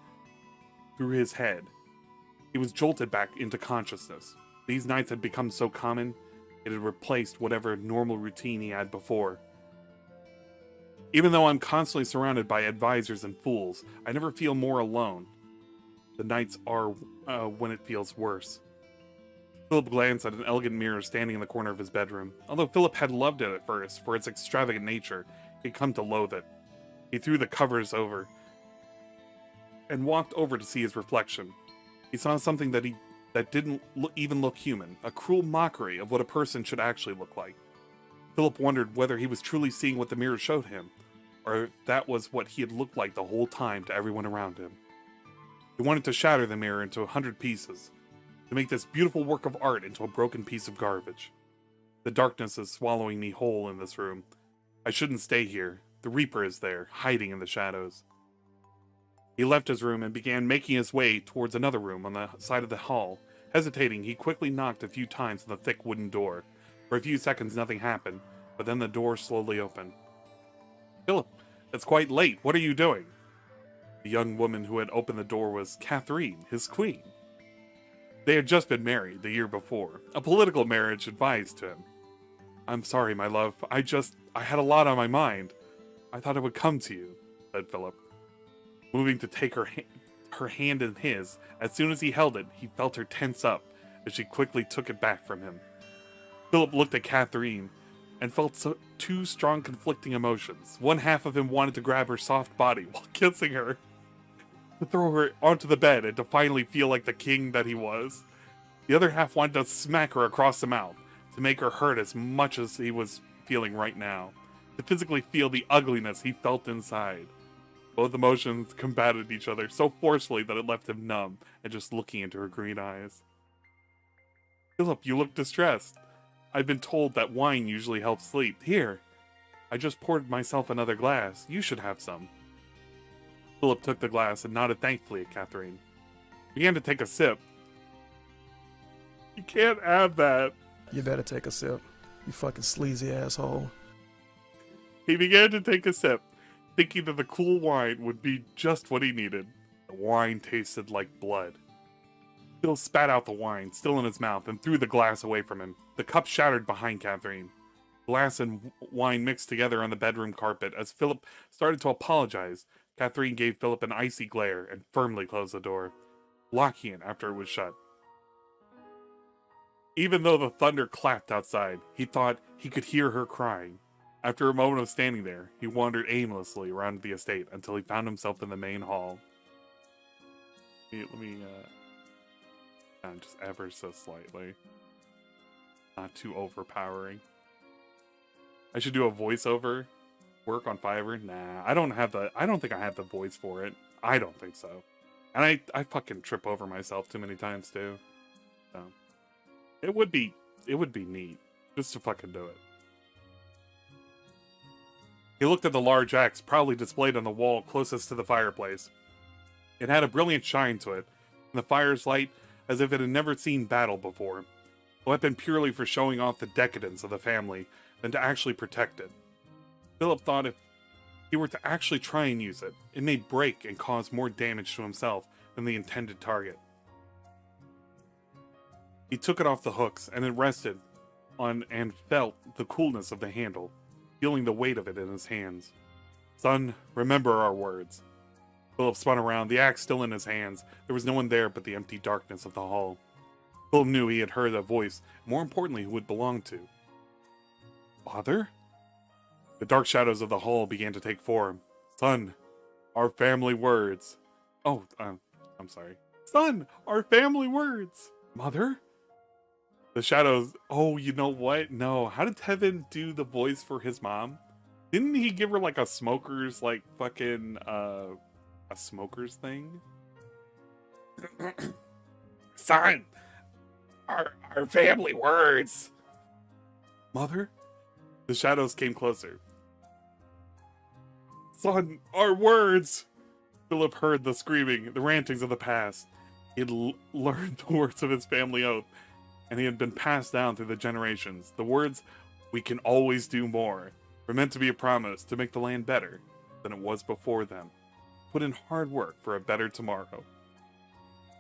through his head. He was jolted back into consciousness. These nights had become so common, it had replaced whatever normal routine he had before. Even though I'm constantly surrounded by advisors and fools, I never feel more alone. The nights are when it feels worse. Philip glanced at an elegant mirror standing in the corner of his bedroom. Although Philip had loved it at first for its extravagant nature, he'd come to loathe it. He threw the covers over and walked over to see his reflection. He saw something that didn't even look human, a cruel mockery of what a person should actually look like. Philip wondered whether he was truly seeing what the mirror showed him, or if that was what he had looked like the whole time to everyone around him. He wanted to shatter the mirror into 100 pieces, to make this beautiful work of art into a broken piece of garbage. The darkness is swallowing me whole in this room. I shouldn't stay here. The Reaper is there, hiding in the shadows. He left his room and began making his way towards another room on the side of the hall. Hesitating, he quickly knocked a few times on the thick wooden door. For a few seconds nothing happened, but then the door slowly opened. "Philip, it's quite late. What are you doing?" The young woman who had opened the door was Catherine, his queen. They had just been married the year before, a political marriage advised to him. "I'm sorry, my love. I had a lot on my mind. I thought I would come to you," said Philip. Moving to take her hand in his, as soon as he held it, he felt her tense up as she quickly took it back from him. Philip looked at Catherine and felt two strong conflicting emotions. One half of him wanted to grab her soft body while kissing her, to throw her onto the bed and to finally feel like the king that he was. The other half wanted to smack her across the mouth, to make her hurt as much as he was feeling right now, to physically feel the ugliness he felt inside. Both emotions combated each other so forcefully that it left him numb and just looking into her green eyes. "Philip, you look distressed. I've been told that wine usually helps sleep. Here, I just poured myself another glass. You should have some." Philip took the glass and nodded thankfully at Catherine. He began to take a sip. "You can't have that." You better take a sip, you fucking sleazy asshole. He began to take a sip, thinking that the cool wine would be just what he needed. The wine tasted like blood. Phil spat out the wine, still in his mouth, and threw the glass away from him. The cup shattered behind Catherine. Glass and wine mixed together on the bedroom carpet. As Philip started to apologize, Catherine gave Philip an icy glare and firmly closed the door, locking it after it was shut. Even though the thunder clapped outside, he thought he could hear her crying. After a moment of standing there, he wandered aimlessly around the estate until he found himself in the main hall. Let me just ever so slightly. Not too overpowering. I should do a voiceover work on Fiverr. Nah, I don't think I have the voice for it. I don't think so. And I fucking trip over myself too many times too. So it would be neat just to fucking do it. He looked at the large axe proudly displayed on the wall closest to the fireplace. It had a brilliant shine to it, and the fire's light as if it had never seen battle before. A weapon purely for showing off the decadence of the family than to actually protect it. Philip thought if he were to actually try and use it, it may break and cause more damage to himself than the intended target. He took it off the hooks, and it rested on and felt the coolness of the handle, feeling the weight of it in his hands. "Son, remember our words." Philip spun around, the axe still in his hands. There was no one there but the empty darkness of the hall. Philip knew he had heard a voice, more importantly who it belonged to. "Father?" The dark shadows of the hall began to take form. "Son, our family words." Oh, I'm sorry. "Son, our family words." "Mother?" The shadows. Oh, you know what? No. How did Tevin do the voice for his mom? Didn't he give her like a smoker's, like fucking, a smoker's thing? "Son, our family words." "Mother?" The shadows came closer. "Son, our words." Philip heard the screaming, the rantings of the past. He had learned the words of his family oath, and he had been passed down through the generations. The words, "We can always do more," were meant to be a promise to make the land better than it was before them. Put in hard work for a better tomorrow.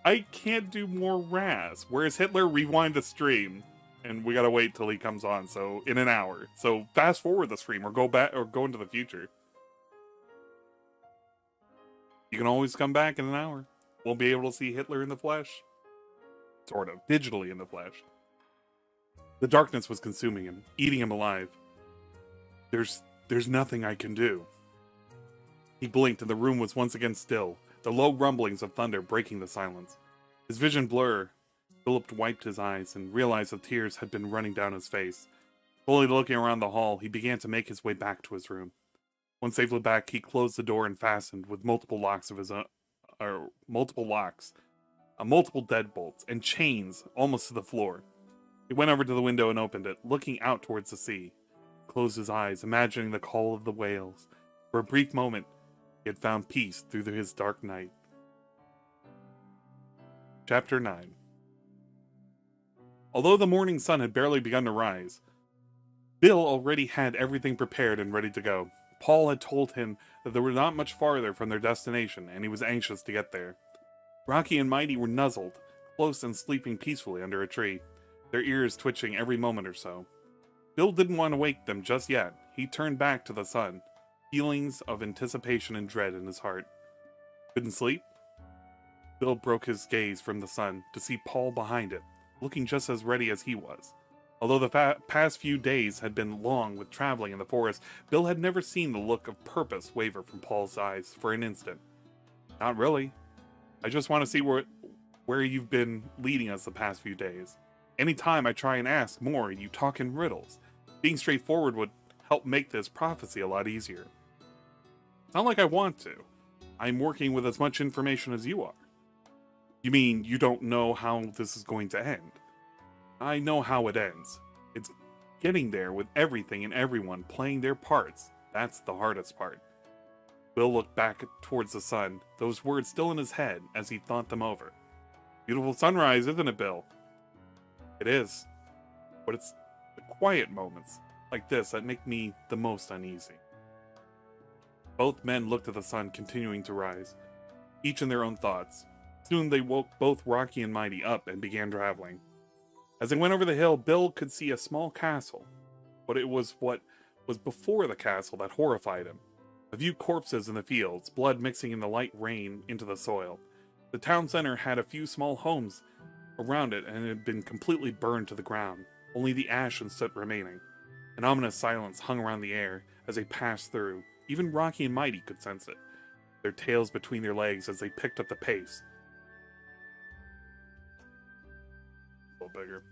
I can't do more Raz. Whereas Hitler, rewind the stream. And we gotta wait till he comes on, so in an hour. So fast forward the stream or go back or go into the future. You can always come back in an hour. We'll be able to see Hitler in the flesh. Sort of. Digitally in the flesh. The darkness was consuming him, eating him alive. There's nothing I can do. He blinked and the room was once again still, the low rumblings of thunder breaking the silence. His vision blurred. Philip wiped his eyes and realized the tears had been running down his face. Slowly looking around the hall, he began to make his way back to his room. Once safely back, he closed the door and fastened with multiple locks of his own, multiple deadbolts and chains almost to the floor. He went over to the window and opened it, looking out towards the sea. He closed his eyes, imagining the call of the whales. For a brief moment, he had found peace through his dark night. Chapter 9. Although the morning sun had barely begun to rise, Bill already had everything prepared and ready to go. Paul had told him that they were not much farther from their destination, and he was anxious to get there. Rocky and Mighty were nuzzled, close and sleeping peacefully under a tree, their ears twitching every moment or so. Bill didn't want to wake them just yet. He turned back to the sun, feelings of anticipation and dread in his heart. Couldn't sleep? Bill broke his gaze from the sun to see Paul behind it, looking just as ready as he was. Although the past few days had been long with traveling in the forest, Bill had never seen the look of purpose waver from Paul's eyes for an instant. Not really. I just want to see where you've been leading us the past few days. Anytime I try and ask more, you talk in riddles. Being straightforward would help make this prophecy a lot easier. It's not like I want to. I'm working with as much information as you are. You mean you don't know how this is going to end? I know how it ends. It's getting there with everything and everyone playing their parts. That's the hardest part. Bill looked back towards the sun, those words still in his head as he thought them over. Beautiful sunrise, isn't it, Bill? It is. But it's the quiet moments like this that make me the most uneasy. Both men looked at the sun continuing to rise, each in their own thoughts. Soon they woke both Rocky and Mighty up and began traveling. As they went over the hill, Bill could see a small castle, but it was what was before the castle that horrified him. A few corpses in the fields, blood mixing in the light rain into the soil. The town center had a few small homes around it and it had been completely burned to the ground, only the ash and soot remaining. An ominous silence hung around the air as they passed through. Even Rocky and Mighty could sense it, their tails between their legs as they picked up the pace. Bigger.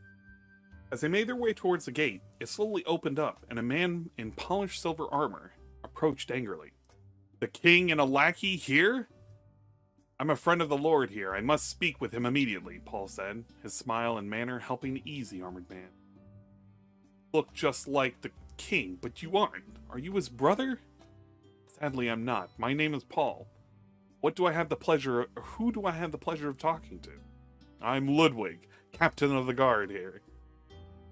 As they made their way towards the gate, it slowly opened up, and a man in polished silver armor approached angrily. The king and a lackey here? I'm a friend of the Lord here. I must speak with him immediately, Paul said, his smile and manner helping ease the armored man. Look just like the king, but you aren't. Are you his brother? Sadly, I'm not. My name is Paul. Who do I have the pleasure of talking to? I'm Ludwig, captain of the guard here.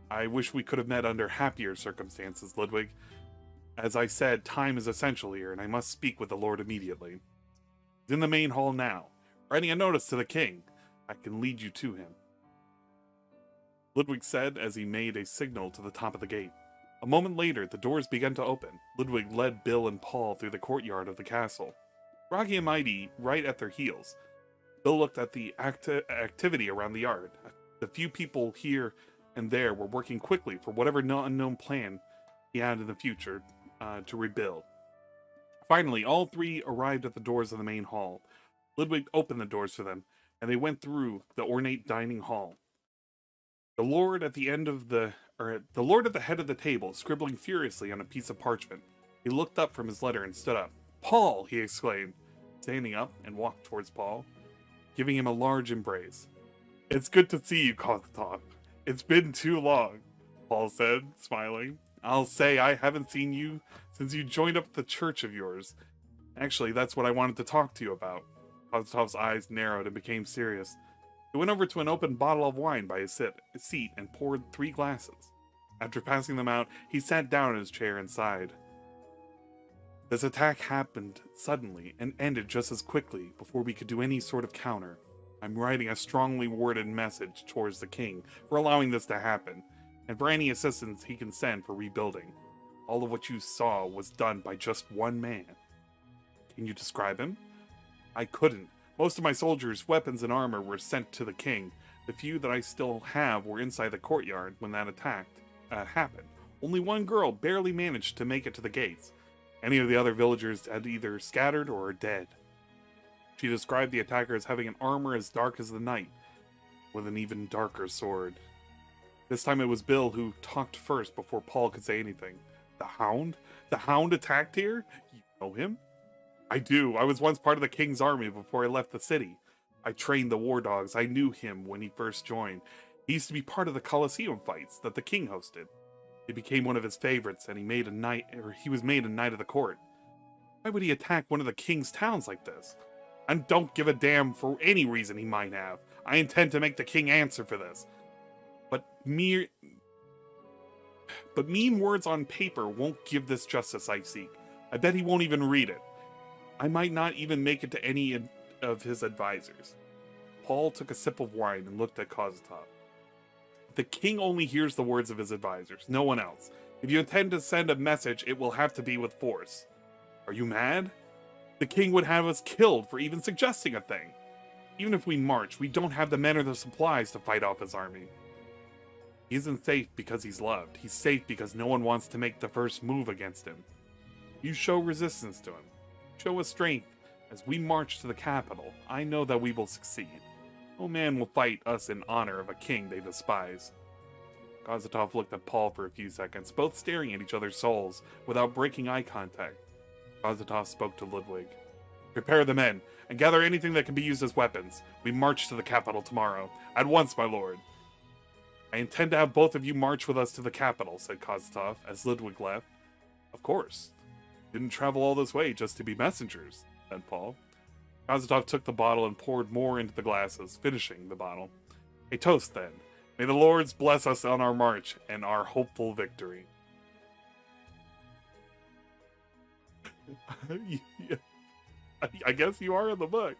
I wish we could have met under happier circumstances, Ludwig. As I said, time is essential here, and I must speak with the Lord immediately. He's in the main hall now, writing a notice to the king. I can lead you to him. Ludwig said as he made a signal to the top of the gate. A moment later, the doors began to open. Ludwig led Bill and Paul through the courtyard of the castle, Rocky and Mighty right at their heels. Bill looked at the activity around the yard. The few people here and there were working quickly for whatever unknown plan he had in the future to rebuild. Finally, all three arrived at the doors of the main hall. Ludwig opened the doors for them, and they went through the ornate dining hall. The Lord at the head of the table, scribbling furiously on a piece of parchment. He looked up from his letter and stood up. Paul! He exclaimed, standing up and walked towards Paul, giving him a large embrace. It's good to see you, Kozatov. It's been too long, Paul said, smiling. I'll say I haven't seen you since you joined up the church of yours. Actually, that's what I wanted to talk to you about. Kozatov's eyes narrowed and became serious. He went over to an open bottle of wine by his seat and poured 3 glasses. After passing them out, he sat down in his chair and sighed. This attack happened suddenly and ended just as quickly before we could do any sort of counter. I'm writing a strongly worded message towards the king for allowing this to happen, and for any assistance he can send for rebuilding. All of what you saw was done by just one man. Can you describe him? I couldn't. Most of my soldiers, weapons, and armor were sent to the king. The few that I still have were inside the courtyard when that attack happened. Only one girl barely managed to make it to the gates. Any of the other villagers had either scattered or are dead. She described the attacker as having an armor as dark as the night, with an even darker sword. This time it was Bill who talked first before Paul could say anything. The Hound? The Hound attacked here? You know him? I do. I was once part of the king's army before I left the city. I trained the war dogs. I knew him when he first joined. He used to be part of the Colosseum fights that the king hosted. It became one of his favorites, and he was made a knight of the court. Why would he attack one of the king's towns like this? And don't give a damn for any reason he might have. I intend to make the king answer for this. But mean words on paper won't give this justice I seek. I bet he won't even read it. I might not even make it to any of his advisors. Paul took a sip of wine and looked at Kozatov. The king only hears the words of his advisors, no one else. If you intend to send a message, it will have to be with force. Are you mad? The king would have us killed for even suggesting a thing. Even if we march, we don't have the men or the supplies to fight off his army. He isn't safe because he's loved. He's safe because no one wants to make the first move against him. You show resistance to him. Show us strength. As we march to the capital, I know that we will succeed. No man will fight us in honor of a king they despise. Kozatov looked at Paul for a few seconds, both staring at each other's souls, without breaking eye contact. Kozatov spoke to Ludwig. Prepare the men, and gather anything that can be used as weapons. We march to the capital tomorrow. At once, my lord. I intend to have both of you march with us to the capital, said Kozatov, as Ludwig left. Of course. Didn't travel all this way just to be messengers, said Paul. Kozatov took the bottle and poured more into the glasses, finishing the bottle. A toast, then. May the lords bless us on our march and our hopeful victory. I guess you are in the book.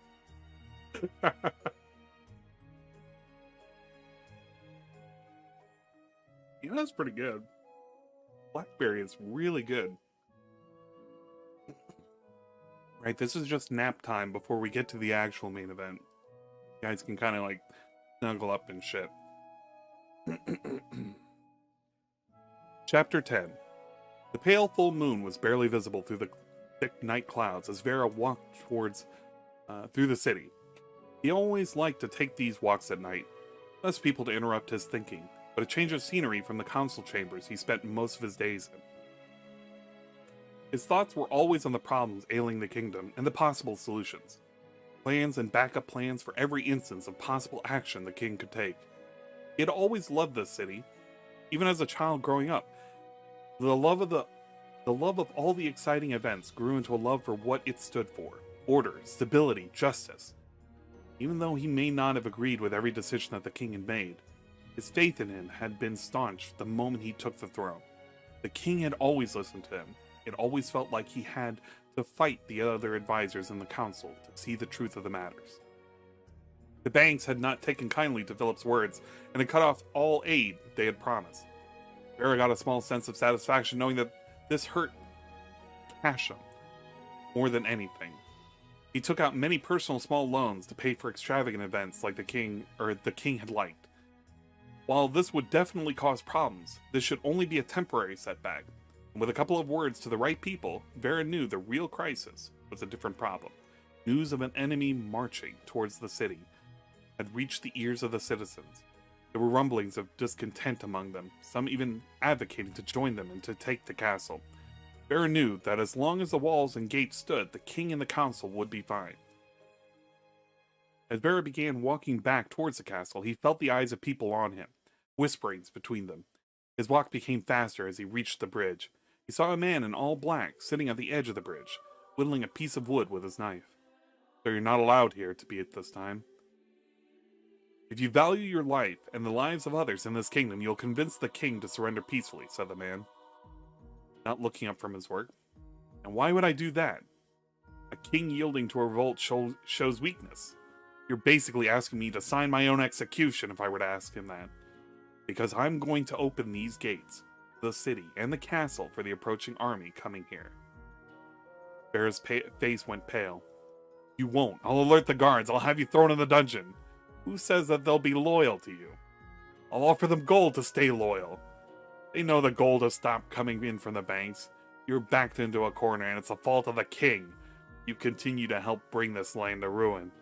Yeah, that's pretty good. Blackberry is really good. Right, this is just nap time before we get to the actual main event. You guys can kind of like snuggle up and shit. Chapter 10. The pale full moon was barely visible through the thick night clouds as Vera walked towards through the city. He always liked to take these walks at night, less people to interrupt his thinking, but a change of scenery from the council chambers he spent most of his days in. His thoughts were always on the problems ailing the kingdom and the possible solutions. Plans and backup plans for every instance of possible action the king could take. He had always loved this city, even as a child growing up. The love of all the exciting events grew into a love for what it stood for: order, stability, justice. Even though he may not have agreed with every decision that the king had made, his faith in him had been staunch the moment he took the throne. The king had always listened to him. It always felt like he had to fight the other advisors in the council to see the truth of the matters. The banks had not taken kindly to Philip's words and had cut off all aid they had promised. Vera got a small sense of satisfaction knowing that this hurt Casham more than anything. He took out many personal small loans to pay for extravagant events like the king had liked. While this would definitely cause problems, this should only be a temporary setback. And with a couple of words to the right people, Vera knew the real crisis was a different problem. News of an enemy marching towards the city had reached the ears of the citizens. There were rumblings of discontent among them, some even advocating to join them and to take the castle. Vera knew that as long as the walls and gates stood, the king and the council would be fine. As Vera began walking back towards the castle, he felt the eyes of people on him, whisperings between them. His walk became faster as he reached the bridge. He saw a man in all black sitting at the edge of the bridge, whittling a piece of wood with his knife. So you're not allowed here to be at this time. If you value your life and the lives of others in this kingdom, you'll convince the king to surrender peacefully, said the man, not looking up from his work. And why would I do that? A king yielding to a revolt shows weakness. You're basically asking me to sign my own execution if I were to ask him that. Because I'm going to open these gates, the city, and the castle for the approaching army coming here. Vera's face went pale. You won't. I'll alert the guards. I'll have you thrown in the dungeon. Who says that they'll be loyal to you? I'll offer them gold to stay loyal. They know the gold has stopped coming in from the banks. You're backed into a corner, and it's the fault of the king. You continue to help bring this land to ruin.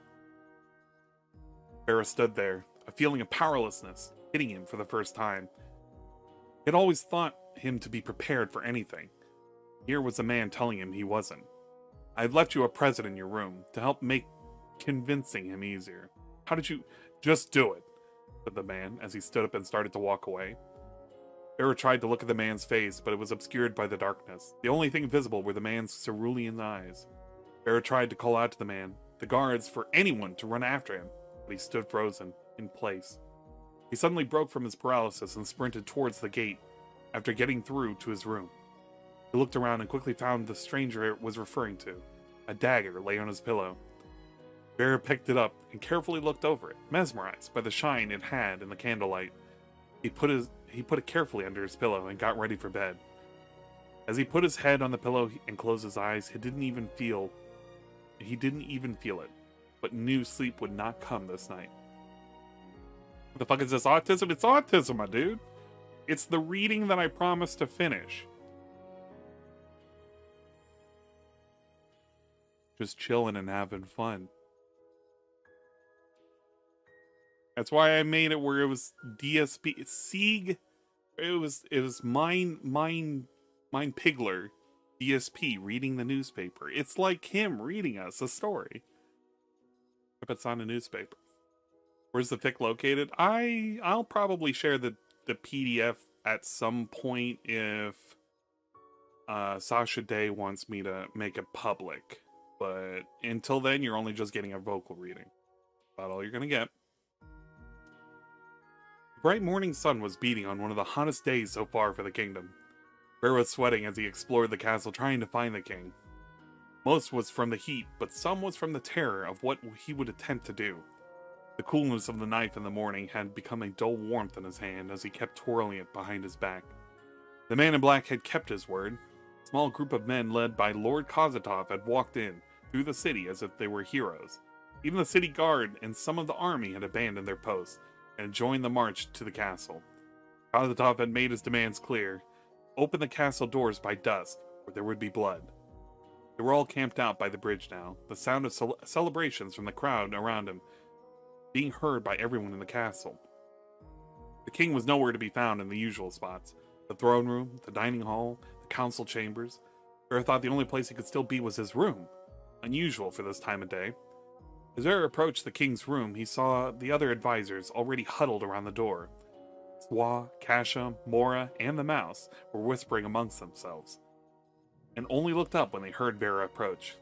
Vera stood there, a feeling of powerlessness hitting him for the first time. He had always thought him to be prepared for anything. Here was a man telling him he wasn't. I've left you a present in your room to help make convincing him easier. How did you... Just do it, said the man as he stood up and started to walk away. Vera tried to look at the man's face, but it was obscured by the darkness. The only thing visible were the man's cerulean eyes. Vera tried to call out to the man, the guards, for anyone to run after him, but he stood frozen, in place. He suddenly broke from his paralysis and sprinted towards the gate after getting through to his room. He looked around and quickly found the stranger it was referring to. A dagger lay on his pillow. Vera picked it up and carefully looked over it, mesmerized by the shine it had in the candlelight. He put it carefully under his pillow and got ready for bed. As he put his head on the pillow and closed his eyes, he didn't even feel it, but knew sleep would not come this night. What the fuck is this, autism? It's autism, my dude. It's the reading that I promised to finish. Just chilling and having fun. That's why I made it where it was DSP Sieg. It was mine Pigler, DSP reading the newspaper. It's like him reading us a story. If it's on a newspaper. Where's the fic located? I'll probably share the PDF at some point if Sasha Dei wants me to make it public. But until then, you're only just getting a vocal reading. About all you're gonna get. The bright morning sun was beating on one of the hottest days so far for the kingdom. Bear was sweating as he explored the castle trying to find the king. Most was from the heat, but some was from the terror of what he would attempt to do. The coolness of the knife in the morning had become a dull warmth in his hand as he kept twirling it behind his back. The man in black had kept his word. A small group of men led by Lord Kozatov had walked in through the city as if they were heroes. Even the city guard and some of the army had abandoned their posts and joined the march to the castle. Kozatov had made his demands clear. Open the castle doors by dusk, or there would be blood. They were all camped out by the bridge now, the sound of celebrations from the crowd around him being heard by everyone in the castle. The king was nowhere to be found in the usual spots. The throne room, the dining hall, the council chambers. Vera thought the only place he could still be was his room. Unusual for this time of day. As Vera approached the king's room, he saw the other advisors already huddled around the door. Swa, Kasha, Mora, and the mouse were whispering amongst themselves, and only looked up when they heard Vera approach.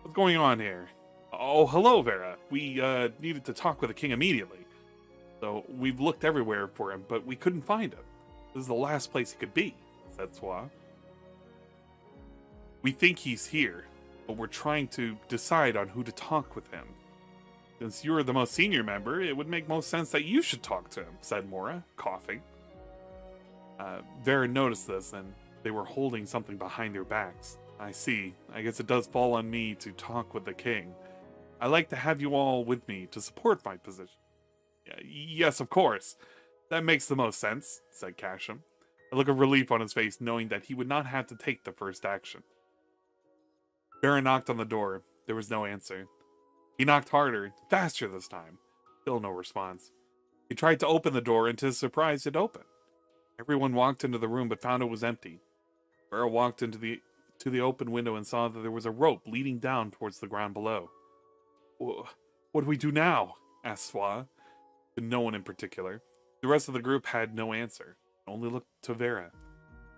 What's going on here? Oh, hello, Vera. We needed to talk with the king immediately. So we've looked everywhere for him, but we couldn't find him. This is the last place he could be, said Swa. We think he's here, but we're trying to decide on who to talk with him. Since you're the most senior member, it would make most sense that you should talk to him, said Mora, coughing. Vera noticed this, and they were holding something behind their backs. I see. I guess it does fall on me to talk with the king. I like to have you all with me to support my position. Yes, of course. That makes the most sense, said Kasham, a look of relief on his face knowing that he would not have to take the first action. Vera knocked on the door. There was no answer. He knocked harder, faster this time. Still no response. He tried to open the door, and to his surprise, it opened. Everyone walked into the room but found it was empty. Vera walked to the open window and saw that there was a rope leading down towards the ground below. What do we do now? Asked Swa, to no one in particular. The rest of the group had no answer, only looked to Vera.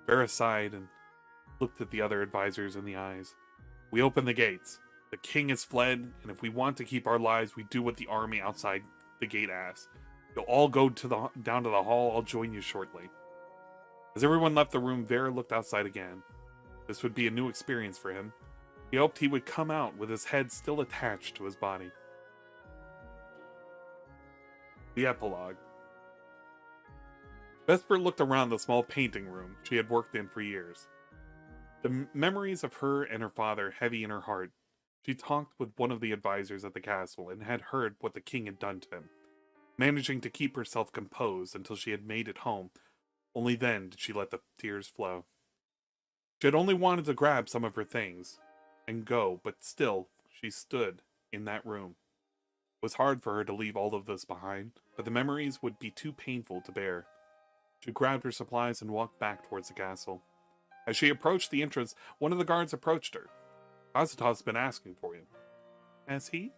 Vera sighed and looked at the other advisors in the eyes. We open the gates. The king has fled, and if we want to keep our lives, we do what the army outside the gate asks. You'll all go down to the hall. I'll join you shortly. As everyone left the room, Vera looked outside again. This would be a new experience for him. He hoped he would come out with his head still attached to his body. The epilogue. Vesper looked around the small painting room she had worked in for years. The memories of her and her father heavy in her heart. She talked with one of the advisors at the castle and had heard what the king had done to him, managing to keep herself composed until she had made it home. Only then did she let the tears flow. She had only wanted to grab some of her things and go, but still she stood in that room. It was hard for her to leave all of this behind, but the memories would be too painful to bear. She grabbed her supplies and walked back towards the castle. As she approached the entrance, one of the guards approached her. Kazutov's been asking for you. Has he?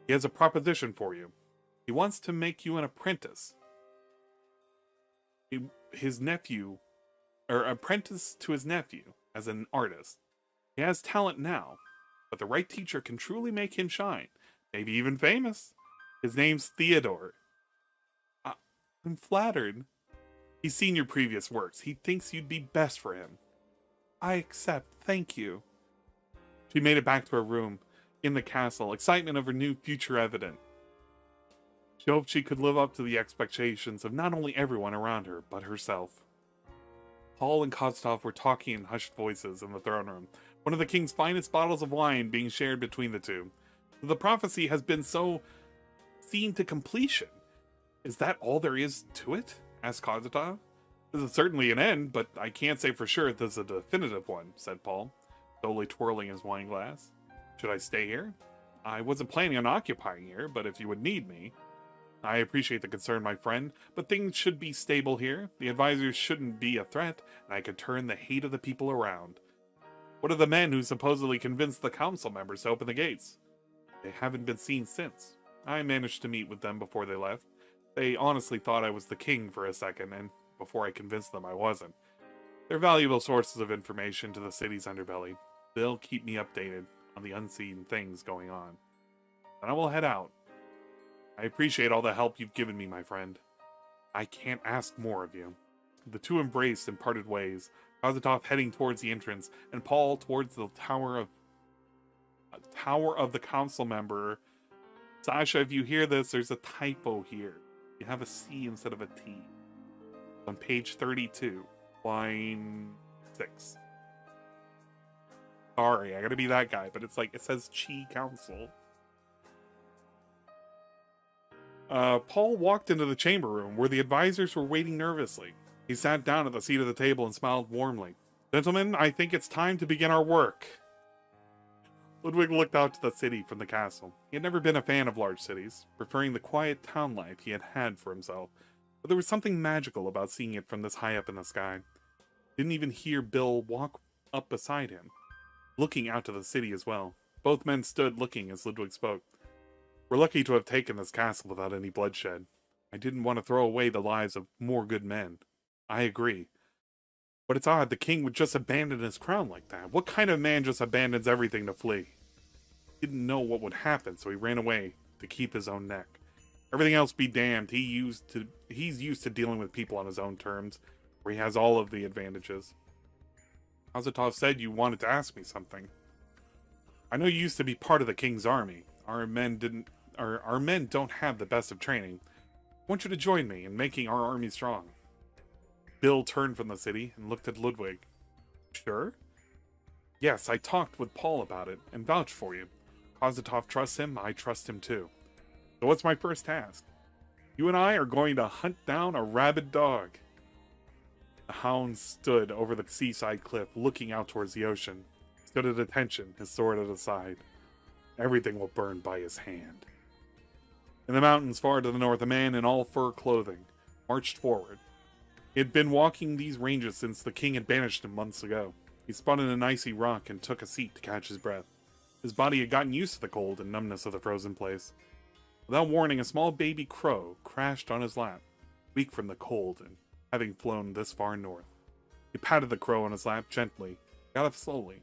He has a proposition for you. He wants to make you an apprentice. His nephew, or apprentice to his nephew, as an artist. He has talent now, but the right teacher can truly make him shine. Maybe even famous. His name's Theodore. I'm flattered. He's seen your previous works. He thinks you'd be best for him. I accept. Thank you. She made it back to her room in the castle, excitement of her new future evident. She hoped she could live up to the expectations of not only everyone around her, but herself. Paul and Kostov were talking in hushed voices in the throne room, one of the king's finest bottles of wine being shared between the two. The prophecy has been so seen to completion. Is that all there is to it? Asked Kostov. This is certainly an end, but I can't say for sure this is a definitive one, said Paul, slowly twirling his wine glass. Should I stay here? I wasn't planning on occupying here, but if you would need me. I appreciate the concern, my friend, but things should be stable here. The advisors shouldn't be a threat, and I could turn the hate of the people around. What are the men who supposedly convinced the council members to open the gates? They haven't been seen since. I managed to meet with them before they left. They honestly thought I was the king for a second, and before I convinced them I wasn't. They're valuable sources of information to the city's underbelly. They'll keep me updated on the unseen things going on. Then I will head out. I appreciate all the help you've given me, my friend. I can't ask more of you. The two embraced and parted ways, Kazatov heading towards the entrance, and Paul towards the tower of the council member. Sasha, if you hear this, there's a typo here. You have a C instead of a T. On page 32, line 6. Sorry, I gotta be that guy, but it's like, it says Chi Council. Paul walked into the chamber room where the advisors were waiting nervously. He sat down at the seat of the table and smiled warmly. Gentlemen, I think it's time to begin our work. Ludwig looked out to the city from the castle. He had never been a fan of large cities, preferring the quiet town life he had had for himself. But there was something magical about seeing it from this high up in the sky. Didn't even hear Bill walk up beside him, looking out to the city as well. Both men stood looking as Ludwig spoke. We're lucky to have taken this castle without any bloodshed. I didn't want to throw away the lives of more good men. I agree. But it's odd the king would just abandon his crown like that. What kind of man just abandons everything to flee? He didn't know what would happen, so he ran away to keep his own neck. Everything else be damned, he's used to dealing with people on his own terms, where he has all of the advantages. Azatov said you wanted to ask me something. I know you used to be part of the king's army. Our men don't have the best of training. I want you to join me in making our army strong. Bill turned from the city and looked at Ludwig. Sure? Yes, I talked with Paul about it and vouched for you. Kozatov trusts him, I trust him too. So what's my first task? You and I are going to hunt down a rabid dog. The hound stood over the seaside cliff, looking out towards the ocean. He stood at attention, his sword at his side. Everything will burn by his hand. In the mountains far to the north, a man in all fur clothing marched forward. He had been walking these ranges since the king had banished him months ago. He spun in an icy rock and took a seat to catch his breath. His body had gotten used to the cold and numbness of the frozen place. Without warning, a small baby crow crashed on his lap, weak from the cold and having flown this far north. He patted the crow on his lap gently, got up slowly.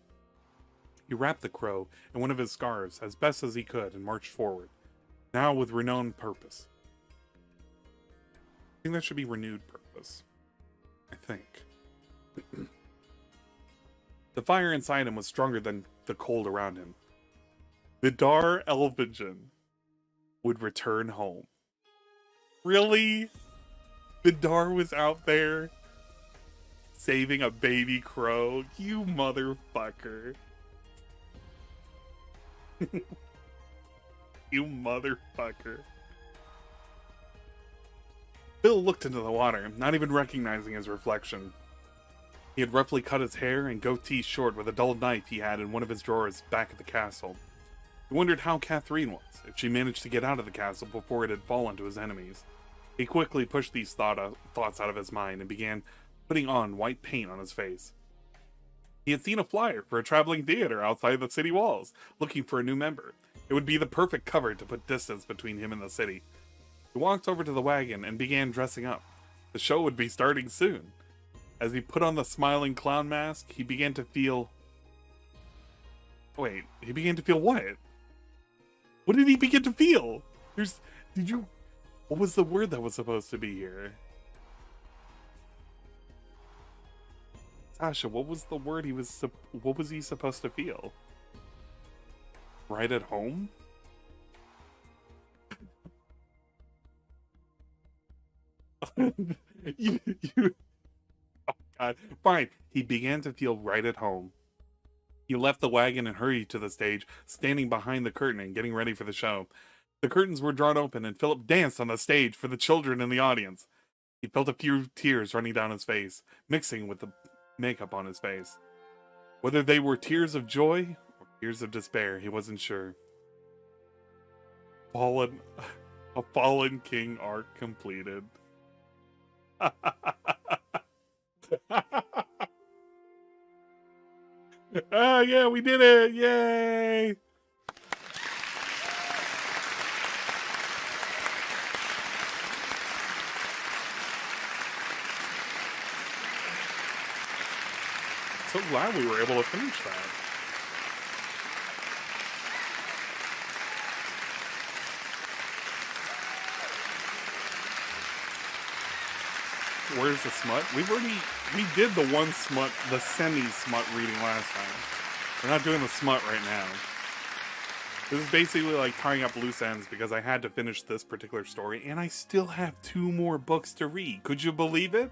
He wrapped the crow in one of his scarves as best as he could and marched forward, now with renowned purpose. I think that should be renewed purpose. I think. The fire inside him was stronger than the cold around him. Vidar Elvigen would return home. Really? Vidar was out there saving a baby crow? You motherfucker. You motherfucker. Bill looked into the water, not even recognizing his reflection. He had roughly cut his hair and goatee short with a dull knife he had in one of his drawers back at the castle. He wondered how Catherine was, if she managed to get out of the castle before it had fallen to his enemies. He quickly pushed these thoughts out of his mind and began putting on white paint on his face. He had seen a flyer for a traveling theater outside the city walls, looking for a new member. It would be the perfect cover to put distance between him and the city. He walked over to the wagon and began dressing up. The show would be starting soon. As he put on the smiling clown mask, he began to feel... Wait, he began to feel what? What did he begin to feel? What was the word that was supposed to be here? Sasha, what was the word what was he supposed to feel? Right at home? Oh god. Fine. He began to feel right at home. He left the wagon and hurried to the stage, standing behind the curtain and getting ready for the show. The curtains were drawn open and Philip danced on the stage for the children in the audience. He felt a few tears running down his face, mixing with the makeup on his face. Whether they were tears of joy or tears of despair, he wasn't sure. A fallen king arc completed. Oh yeah, we did it! Yay! So glad we were able to finish that. Where's the smut? We did the one smut, the semi-smut reading last time. We're not doing the smut right now. This is basically like tying up loose ends because I had to finish this particular story and I still have 2 more books to read. Could you believe it?